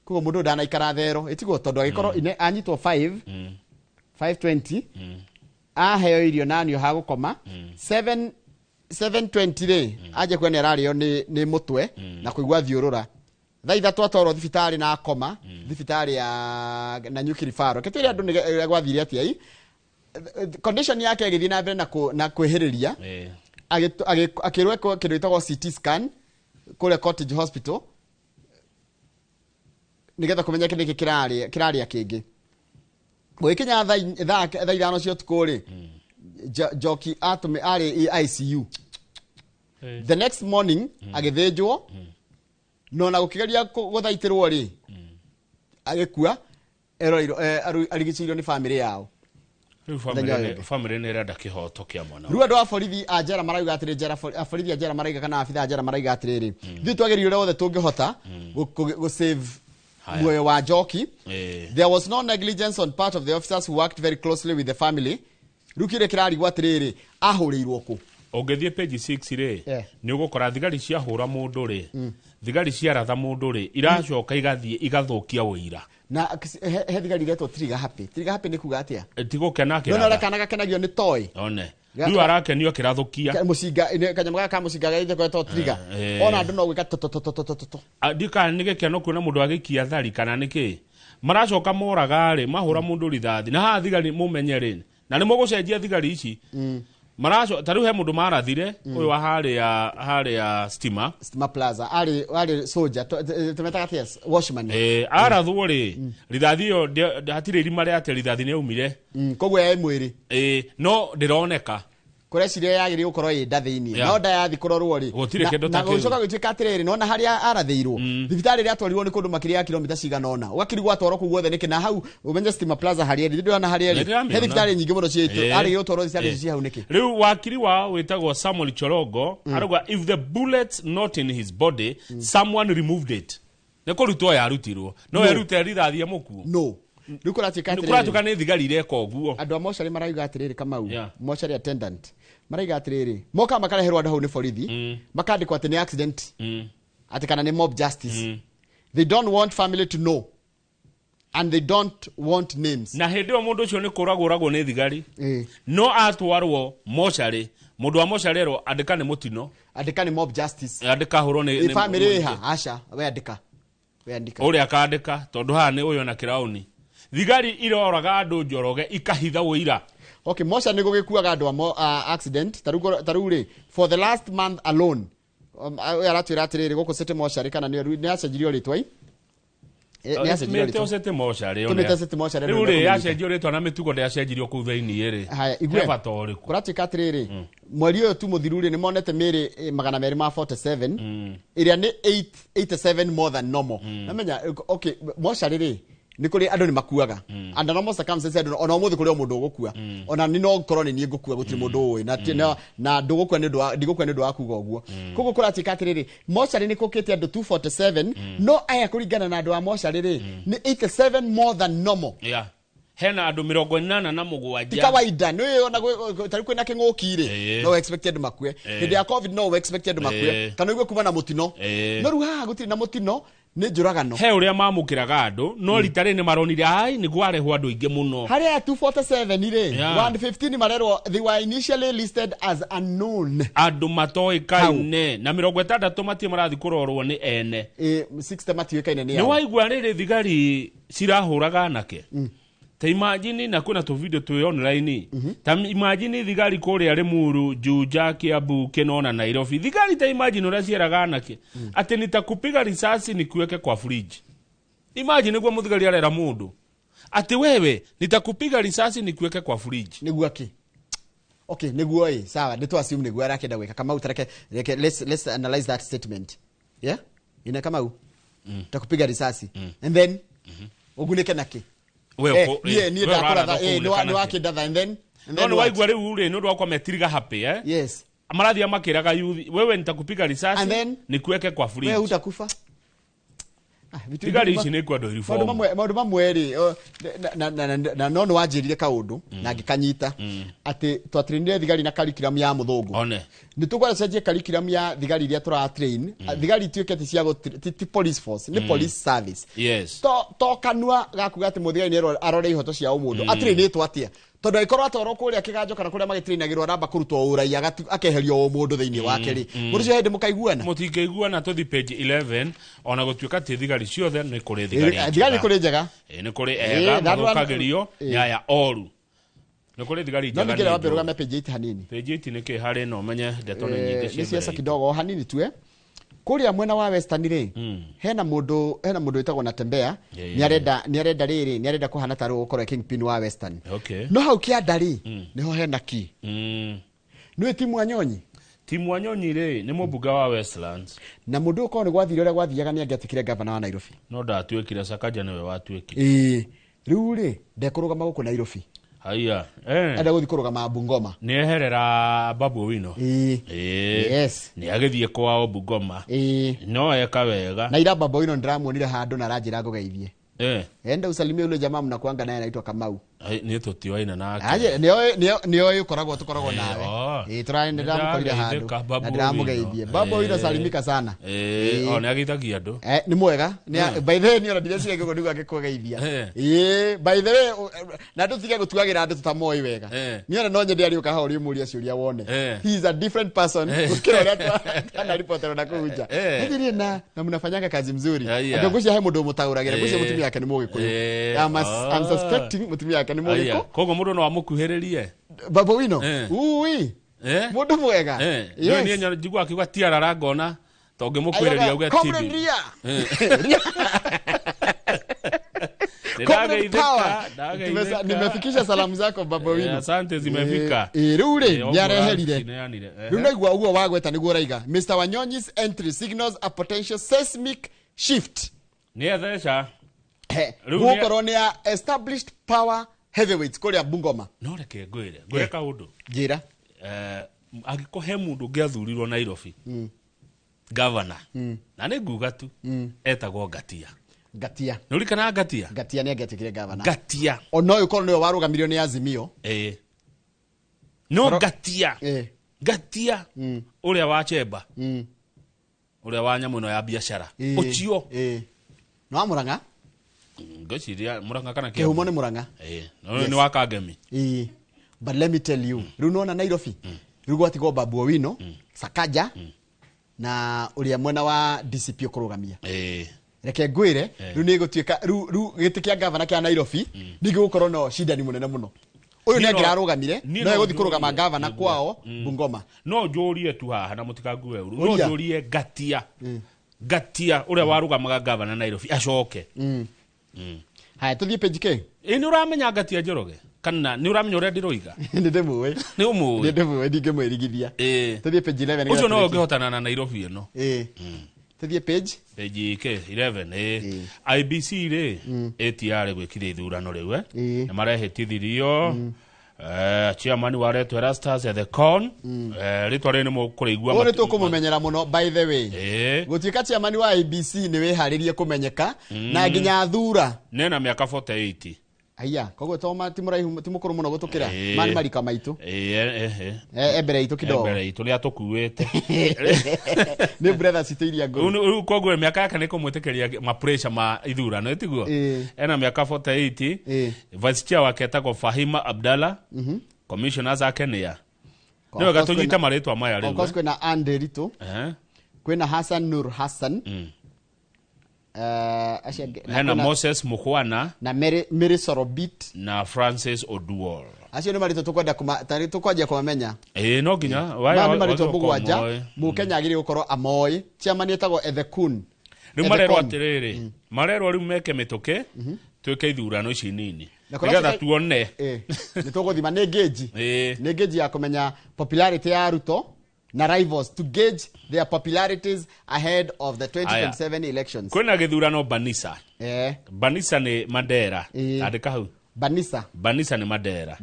kugo mundu ndanaikara thero itigwo tondu agikorwo anyitwo 520 aheo irio nanio ha gukoma 720 ri aje kwene rario ni mutwe na kuigwa thiurura thaa 3 atwarwo thibitari na akoma thibitari ya Nanyuki rifaro ketire andu ni gwathire atia i condition yake agithii na mbere na kwehiriria akirweko kindu itagwo CT scan kule Cottage Hospital nigetha kumenya kindu kiraria kingi gwikinya thaa 5 cio tukuri Njoki atume ari ICU the next morning agithinjwo no na gukigeria guthaitirwo ri agikua arigicirio ni family yao family ni rada kihoto kia mwana ruo ndo borithi ajera maraiga atiri borithi ajera maraiga kana afitha ajera maraiga atiriri thi twageririo rothe tungihota go save muoyo wa Njoki there was no negligence on part of the officers who worked very closely with the family rukire kirari gwa atiriri ahurirwo ku ongethie page 6 ri ni ugukora thigari cia hura mundu ri thigari cia ratha mundu ri iracoka igathie igathukia wira na he thigari retwo Trigger Happy ni kuga atia tigukena kira no rekana gakenagio ni toy one riu arakenio kirathukia musinga kanyamaga ka musinga gaithe kwetwo Trigger ona andu no gwika to ndika ni gekeno kuona mundu agikia thari kana niki maracoka moraga ri mahura mundu rithathi na ha thigari mumenyere na ni mugucenjia thigari ici maraco tariu he mundu marathire uyu hari ya Stima Plaza ari soldier tumetaga ties washman arathwo ri rithathi yo hatire irima ri ate rithathi ni umire kogwe ya mwiri no ndironeka kureciria yagiri ukorwo yenda thiini no nda yathi kurorwo ri na gucoka gwituika atiriri nona haria arathiirwo thibitari ri atwarirwo ni kundu makiria ya kilomita cigana ona ugakirigwo atwarwo kuguo the niki na hau umenye Stima Plaza haria ri ndona haria ri he thibitari nyingi muno ciitu ari utwarwo thibitari ci hau niki riu wakiri wa witagwo Samuel Chorogo arauga if the bullet not in his body someone removed it ne kurutwo yarutirwo no yarute rithathi muku no Nukuratuka ni thigari ireka uguo andu a mochari maraiga atiriri Kamau mochari attendant maraiga atiriri moka makareherwo andu hau ni borithi makandikwa ati ni accident ati kana ni mob justice they don't want family to know and they don't want names na hindi o mundu ucio ni kuraguragwo ni thigari no atwarwo mochari mundu wa mochari ro andika ni mutino andika ni mob justice andika huro ni family ha acha we andika uri akandika tondu ha ni uyo na kirauni thigari iroraga andu njoroge ikahitha wira okay mocha ni gugikuaga andu accident taru ri for the last month alone aratwira atiriri guku city mocha kana ni acenjirio ritwa ni acenjirio ritwa city mocha ri ri acenjirio ritwa na mitugo ndi acenjirio ku theini ri igwe kuratika atiriri mweri uyu tu muthiru ri ni monete miri 247 iria ni 87 more than normal namenya okay mocha ri ni kuri andu ni makuaga and no most circumstances andu ona umuthi kuri mundu ugukua ona ni no koroni ni ngukua gutiri mundu uyu na ndugukua ni ndigukua ni ndu akuga uguo kuko kuratika atiriri mochari ni kukite andu 247 no aya kuringana na andu a mochari ri ni 87 more than normal hena andu 87 ti kawaida no ona tari kwina king'ukire no expected makue hindi ya covid no expected makue kana igwe kuma na mutino no ruha gutiri na mutino ni njuragano he uria mamukiraga andu no ritari ni maronire ai ni gwarehwo andu ingi muno haria 247 ire 115 marerwo they were initially listed as unknown andu matoikaine na 60 matie marathi kurorwo ni ene 60 matiwekaine ni ni waigwa riri thigari cirahuraga nake ta imagine na kuna to video tu online ta imagine thigari kuria Limuru Juja Kiambu Kinona Nairobi thigari ta imagine ura cieraga nake ati nitakupiga risasi nikuweke kwa fridge imagine kwa muthigari arera mundu ati wewe nitakupiga risasi nikuweke kwa fridge niguo ki okay niguo sawa nito assume niguo arakenda gweka kama utareke let's analyze that statement yeah ina kama takupiga risasi and then ugunike naki ni wakindatha and then no waigwa riu ri no ndwakwa metiriga happy yes amarathi amakiraga yuthi wewe nitakupiga risasi nikuweke kwa fridge wewe utakufa thigari ici ni kwendo reform maundu mamwe ri na no wanjirire kaundu na ngikanyita ati twatrinire thigari na curriculum ya muthungu ni tugwacenjie curriculum ya thigari iria tura train thigari tuikete cia ti police force ni police service yes to kanua gakuga ati muthigari ni arore ihoto cia umundu atrainitwo atia tondu ikorwo atwarwo kuria kiganjo kana kuria magitrainagirwo aramba kurutwo uraia akeherio o mundu thiini wake ri mundu cio hindi mukaiguana mutikaiguana tuthi page 11 ona gutuika ti thigari ciothe ni kuri thigari kuri njega ni kuri ega magukagirio nyaya oru ni kuri thigari njega ni kile wambe page 8 hanini page 8 ni ke hari no menye ndeto ni nyingi cia siasa kidogo hanini tu kuria mwena wa Western ri hena mundu witagwo Natembea ni arenda riri ni arenda kuhana taru ukore kingpin wa Western no hau kiandari niho hena ki no timu Wanyonyi ri ni mubunga wa Westlands na mundu uko ni gwathire uria gwathiaga ni angiatikire governor wa Nairobi no ndatuikire Sakaja niwe watuikire riu ri ndekurugama guku Nairobi haya enda guthi kurugama Bungoma ni eherera Babu Owino yes ni agithie kwao Bungoma no eka wega na ira Babu Owino ndiramuonire handu na ranjira ngugeithie enda usalimie ule jamaa mnakuanga naye anaitwa Kamau Ni tutiwaina nake. Aje nio ukoragwo tukoragwo nawe. Turaendelea mukorire handu. Na ndiramugeithie. Baba Owino salimika sana. Ona agithagia andu. Ni mwega. By the way ni ona ndire giko ndugu agikugeithia. By the way na ndutige gutuagira andu tutamoi wega. Ni ona no nyende ari ukahori umuria ciuria wone. He is a different person. Ukira ria ana reporter na kuja. Ndio na mnafanyanga kazi mzuri. Akigucia he mundu mutauragira gucia mutumia yake ni mugikuyu. I'm suspecting mutumia yake ni mugikuyu. Kogo mundu no amukuhiririe. Baba Owino. Ui. Mundu mwega. Yes. Ni nyo jigwa akiwa tiarara ngona tonge mukwireria uga TV. Nimefikisha salamu zako Baba Owino. Asante zimefika. Rure nyareherire. Runagwa ugo wagweta niguo raiga. Mr. Wanyonyi's entry signals a potential seismic shift. Ni athesha. Gukorwo ni established power heavyweights kuria Bungoma. No reke ngwire. Ngwire kaundu. Njira. Agikohe mundu ngiathurirwo Nairobi. Governor. Na ni nguga tu. Etagwo Gatia. Nurikana Gatia? Gatia ni agetikire governor. Gatia. Ono yuko ndio warugamirio ni Azimio. No Gatia. Gatia. Uria wa Chemba. Uria wa nyamuno ya biashara. Ochio. No Muranga? Ngociria Muranga kana ke humo ni Muranga. Ni wa Kagemi. But let me tell you, runo Nairobi. Rugwati go Babu Owino, Sakaja na uria mwena wa DCP kurugamia. Reke ngwire ru ni gutuika ru gitikia governor kia Nairobi nigi gukorwo no shida ni munene muno. Uyu ni angirarugamire no guthi kurugama governor kwao Bungoma. No njurie tu haha na mutikangue uru. No njurie Gatia uria warugamaga governor Nairobi acoke. Haya tuthie page K. Ni uramenya Gatia Njoroge kana ni uramenya uria ndiroiga. Ndinde muwe. Ni umuwe. Ndinde muwe ndingemwirigithia. Tuthie page 11. Ucio no ungihotana na Nairobi ino. Tuthie page K 11 IBC ri ATR gwikire ithurano riu na marehitithirio chairman wa Reto Erastus at the con ritwa ri ni mukuraigua uri tukumumenyera muno by the way gutuika chairman wa IBC ni wiharirie kumenyeka na nginya thura nena miaka 48 aya kogo toma timuraihu timukuru muno gutukira mani marika maitu ebere itu kidogo ebere itu ni atukuwete ni brother sitiria go kogo miaka yake niko mwetekeria ma pressure ma ithurano etiguo ena miaka 48 vice chair wake etagwo Fahima Abdalla commissioner zake nia niwe gatunyita maritwa maya riu of kwena Anderito kwena Hassan Nur Hassan na Moses Mukhwana na Mary Sorobit na Francis Oduor. Acio ni marito tukwenda tukwaje kumenya. No ginya waya marito bugwaja mu Kenya agiri gukorwo amoi chairman etagwo Ethekun. Rimarero atiriri marero ri meke mituke tweke ithurano ici nini. Nigatha tuone ni tuguthima ni gauge ya kumenya popularity ya Ruto na rivals to gauge their popularities ahead of the 2027 elections. Kuna githurano Banisa. Banisa ni Mandera. Andika hau. Banisa ni Mandera.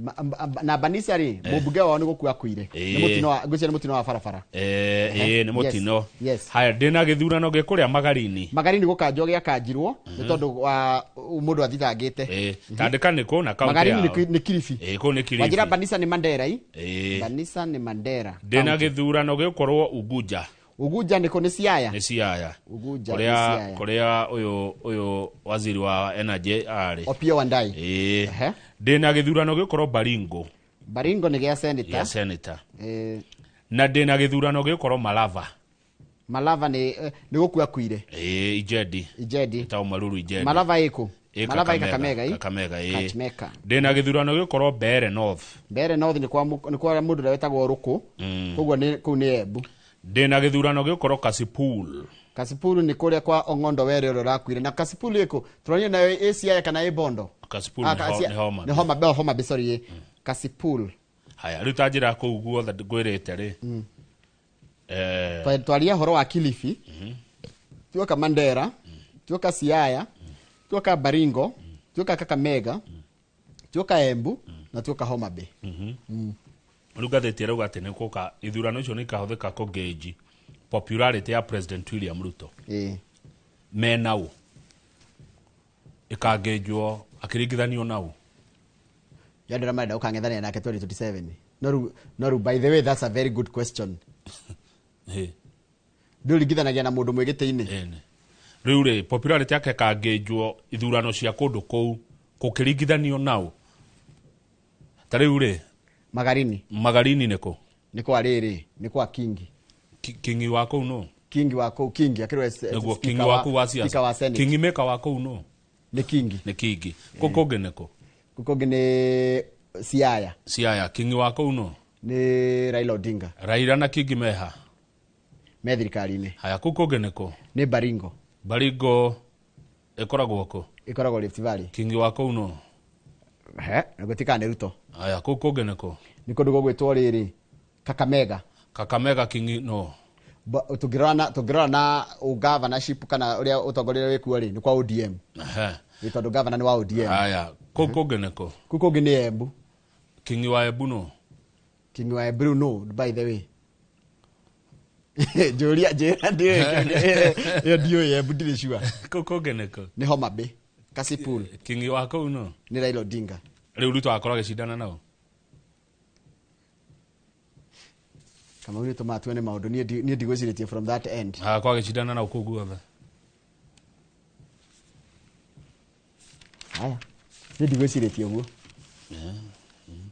Na Banisa ri mubuge wao ni gukua kuire. Ni mutino gucia ni mutino wa farafara. Ni mutino. Haya ndina githurano gikuria Magarini. Magarini gukanjo gya kanjirwo ni tondu wa mundu athitangite. Tandika niko na kaunti. Magarini ni Kilifi. Ko ni Kilifi. Wajira Banisa ni Mandera Banisa ni Mandera. Ndina githurano gikorwo Uguja niko ni Siaya. Ni Siaya. Uguja ni Siaya. Korea uyo waziri wa energy ari. Opiyo Wandayi. Ndina githurano gikorwo Baringo. Baringo ni gya senator. Ya senator. Na ndina githurano gikorwo Malava ni gukua kuire. Ijedi. Ta Maruru Ijedi. Malava iko. Malava Kakamega. Kakamega. Ndina githurano gikorwo Bere North. Bere North ni kwa mundu wetagwo Ruku. Kugwo ni ku ni Embu. Ndina githurano gikorwo Kasipul ni kuria kwa Ongondo were rakwire na Kasipul iko turonye na ACI kana Ebondo. Kasipul ni Homa Bay sorry Kasipul. Haya rutajira ku guothe ngwirite ri twaria horo wa Kilifi tuoka Mandera tuoka Siaya tuoka Baringo tuoka Kakamega tuoka Embu na tuoka Homa Bay. Rugathete rauga ati nikuka ithurano icio ni kahuthika ku gauge popularity ya President William Ruto. Menau ikagejwo akiringithanio nau Yadira maida ukangethania nake 2027. Noru by the way that's a very good question. Ndurigithanagia na mundu mwigite-ini. Riu ri popularity yake kangejwo ithurano cia kundu kou kukiringithanio nao. Tariu ri Magarini niko. Niko ariri, niko akingi. Kingi wako no. Kingi wako kingi akirwe Nego kingi wako wa siasa. Kingi meka wako no. Ni kingi. Ni kingi. Kukoge neko. Kukoge ni Siaya. Kingi wako no. Ni Raila Odinga. Raila na kingi meha. Methirikari-ini. Haya kukoge neko. Ni Baringo. Baringo ekoragwo ko. Ekoragwo Rift Valley. Kingi wako no. Nagotika ni Ruto. Haya kukoge neko. Niko ndugo gwetwo riri Kakamega kingi no. Tugirana na governorship kana uria utongorire wikuo ri ni kwa ODM. Tondu governor ni wa ODM. Haya kukoge neko. Kukoge ni Embu. Kingi wa Embu no. Kingi wa Embu no by the way. Julia ndio Embu ndiri sure. Kukoge neko. Ni Homa Bay. Kasipul. Kingi wako no. Ni Raila Odinga. Riu Ruto akora gicindana nao. Kama uri tumatwe ne maundu ni ndigwiciritie from that end. Kwa gicindana nao kuguothe. Haya. Ni ndigwiciritie guo.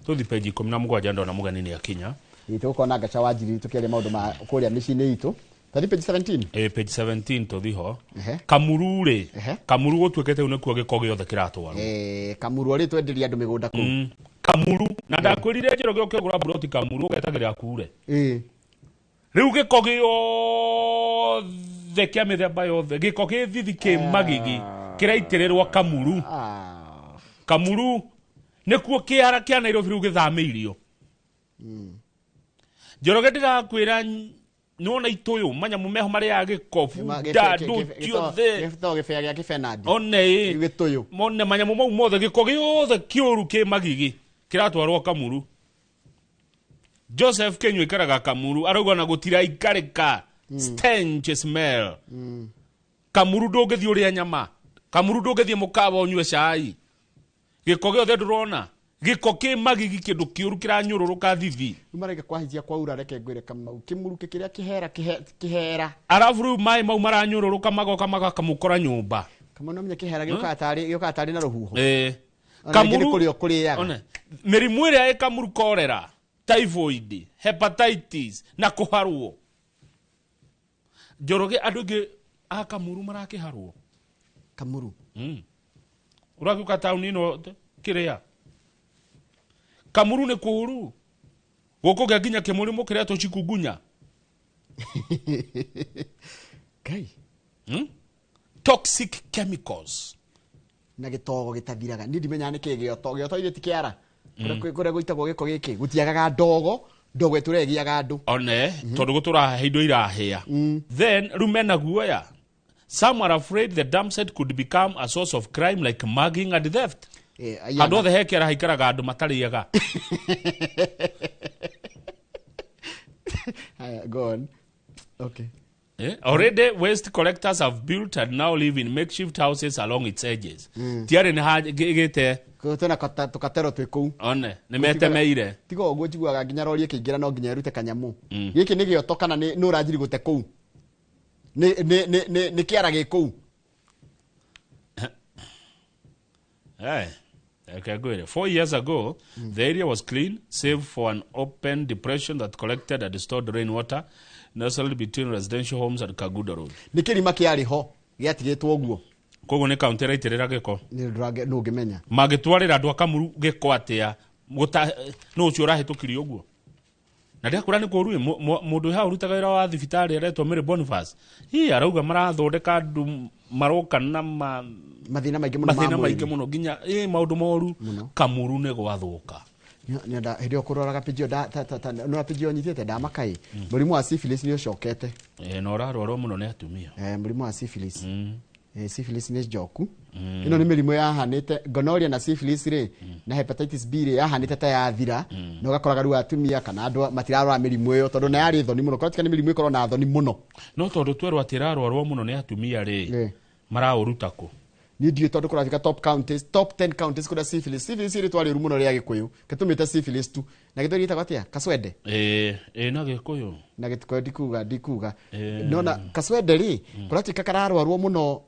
Tuthi page 17 ndona mugani ni akinya. Tukona gacha wajiri tukiele maundu ma kuria micini itu. Tadi page 17. Page 17 tuthiho. Kamuru ri. Kamuru gutwekete unekuo giko giothe kiratwarwo. Kamuru ri twenderia andu migunda ku. Kamuru na ndakwirire njiro gyo kigura buroti Kamuru getagira kure. Riu giko giothe kia mithemba yothe giko githithi ki magigi kiraitirirwo Kamuru. Kamuru nekuo kiara kia Nairobi riu githamiirio. Njoroge ndirakwira nona itoyo manya mumeho mari ya gikofu dadu ciothe gifto gifea gya kifenadi one gitoyo mone manya mumau mothe giko giothe kiuru ki magigi kiratwarwo Kamuru. Joseph Kenyo ikaraga Kamuru arauga na gutira ikarika stench smell. Kamuru ndũngĩthiĩ ũrĩa nyama. Kamuru ndũngĩthiĩ mũkawa ũnyue cai. Gĩko gĩothe ndũrona. Gĩko kĩ magigi kĩndũ kĩũru kĩranyũrũrũka thithi. Umarege kwahithia kwa ura reke ngwire Kamau. Kĩmuruke kĩrĩa kĩhera. Arabu rĩu maĩ mau maranyũrũrũka magoka makamũkora nyũmba. Kamau nomenya kĩhera gĩũka atari na rũhuho. Kamuru one mĩrimũ ĩrĩa ĩ Kamuru cholera, typhoid, hepatitis na kũharwo. Njoroge andũ aingĩ a Kamuru marakĩharwo. Kamuru. Urakiuka tauni ĩno kĩrĩa. Kamuru nĩ kũũru. Gũkũ gĩa nginya kĩmũrimũ kĩrĩa tũcikungunya. Kai. Toxic chemicals. Na gĩtogo gĩtathiraga. Ni ndimenya nĩ kĩ gĩoto ile tikiara. Kũrĩa gũitagwo gĩko gĩkĩ gũtiagaga ndogo ĩtũregiaga andũ. One tondũ gũtũrahe indo irahĩa. Then rumena guoya. Some are afraid the dump site could become a source of crime like mugging and theft. Andũ othe hekera haikaraga andũ matarĩaga. Go on. Okay. Already waste collectors have built and now live in makeshift houses along its edges. Tiare nĩ hagĩte tena tukatero twi kuu. One nĩ metemeire. Tiga ũguo njiguaga nginya rori ĩkĩingĩra no nginya erute kanyamu. Gĩkĩ nĩ gĩoto kana nĩ ũranjiri gũte kuu. Nĩ kĩara gĩ kuu. Okay, good. 4 years ago, the area was clean, save for an open depression that collected and stored rainwater, nestled between residential homes and Kaguda Road. Nĩ kĩrima kĩarĩ ho gĩatigĩtwo ũguo. Koguo nĩ kaunti ĩraitĩrĩra gĩko. Nĩ ũngĩmenya. Magĩtwarĩra andũ a Kamuru gĩko atĩa no ũcio ũrahĩtũkirio ũguo. Na ndakũra nĩ kũũru mũndũ ha ũrutaga wĩra wa thibitarĩ aretwo Mary Boniface. Arauga marathondeka andũ maroka na mathina maingĩ mũno nginya maũndũ moru Kamuru nĩ gwathũka. Nenda hĩndĩ ũkũroraga pĩnjio no pĩnjio nyitĩte ndamakai. Mũrimũ wa syphilis nĩ ũcokete. Na ũrarwarwo mũno nĩ atumia. Mũrimũ wa syphilis. Syphilis nĩ njoku. Ĩno nĩ mĩrimũ yahanĩte gonorrhea na syphilis rĩ na hepatitis B rĩ yahanĩte ta yathira na ũgakoraga rĩu atumia kana andũ matirarwara mĩrimũ ĩyo tondũ na yarĩ thoni mũno kũrĩa nĩ mĩrimũ ĩkorwo na thoni mũno. No tondũ twerwo atĩ rarwarwo mũno nĩ atumia rĩ maraũruta kũ. ni ndio tondu kurathika top 10 counties kuda syphilis iri twari rumu no ria Gikuyu ketumite syphilis tu na githori ita gwatia Kaswende na Gikuyu ndikuga nona Kaswende ri kuratika kararwarwo muno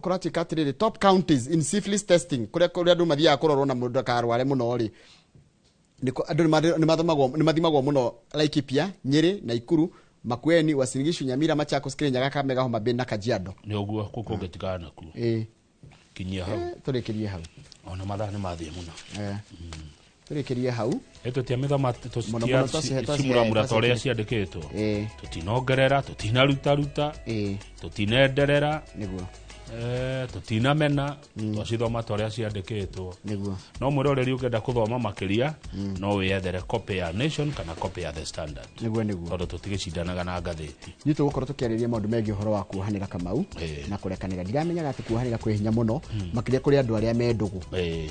kuratika atiriri top counties in syphilis testing kuria andu mathia kurorwo na mundu akarware muno ri niko andu ni mathimagwo muno Laikipia, Nyeri, Naikuru, Makueni, Uasin Gishu, Nyamira, Machakos, Kirinyaga, Kakamega, Homa Bay na Kajiado. Ni uguo kuko getikana ku. Kinyia hau. Turekerie hau. Ona mathaa ni mathie muno. Turekerie hau. Tutiamitha tusimura toria ciandikitwo. Tutinongerera, tutinaruta, tutinenderera. Niguo. Tutinamena twacithoma toria ciandikitwo niguo no mwiroreri ukenda kuthoma makiria no wiyethere copy ya Nation kana copy ya The Standard niguo tondu tutigicindanaga na ngathĩti ni tugukorwo tukiarĩria maundu megiĩ uhoro wa kuohanĩra Kamau na kurekanĩra ndiramenyaga ati kuohanĩra kwĩ hinya muno makiria kuri andu aria me ndugu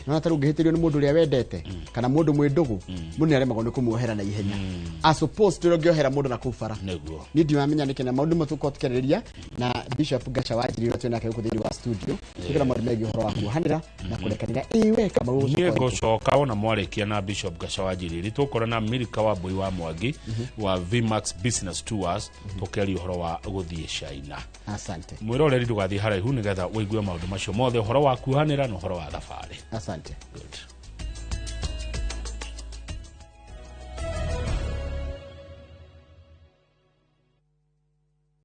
no ta rungĩhĩtĩrio ni mundu uria wendete kana mundu mwĩ ndugu mundu nĩ aremagwo nĩ kumuohera na ihenya I suppose turongĩohera mundu na kubara niguo ni ndiramenya nĩ kena maundu matuko tukiarĩria na Bishop Gacha Wanjiri twena kai kuthiri wa studio tukira maundu megiĩ uhoro wa kuohanĩra na kurekanĩra we Kamau niĩ ngũcoka ona mwarĩkia na Bishop Gacha Wanjiri tukora na Milika wa Mbui wa Mwangi wa VMAX Business Tours tukiaria uhoro wa guthie China. Asante mwiroreri ndugathie haraihu nigetha wigue maundu macio mothe uhoro wa kuohanĩra na uhoro wa thabarĩ. Asante. Good.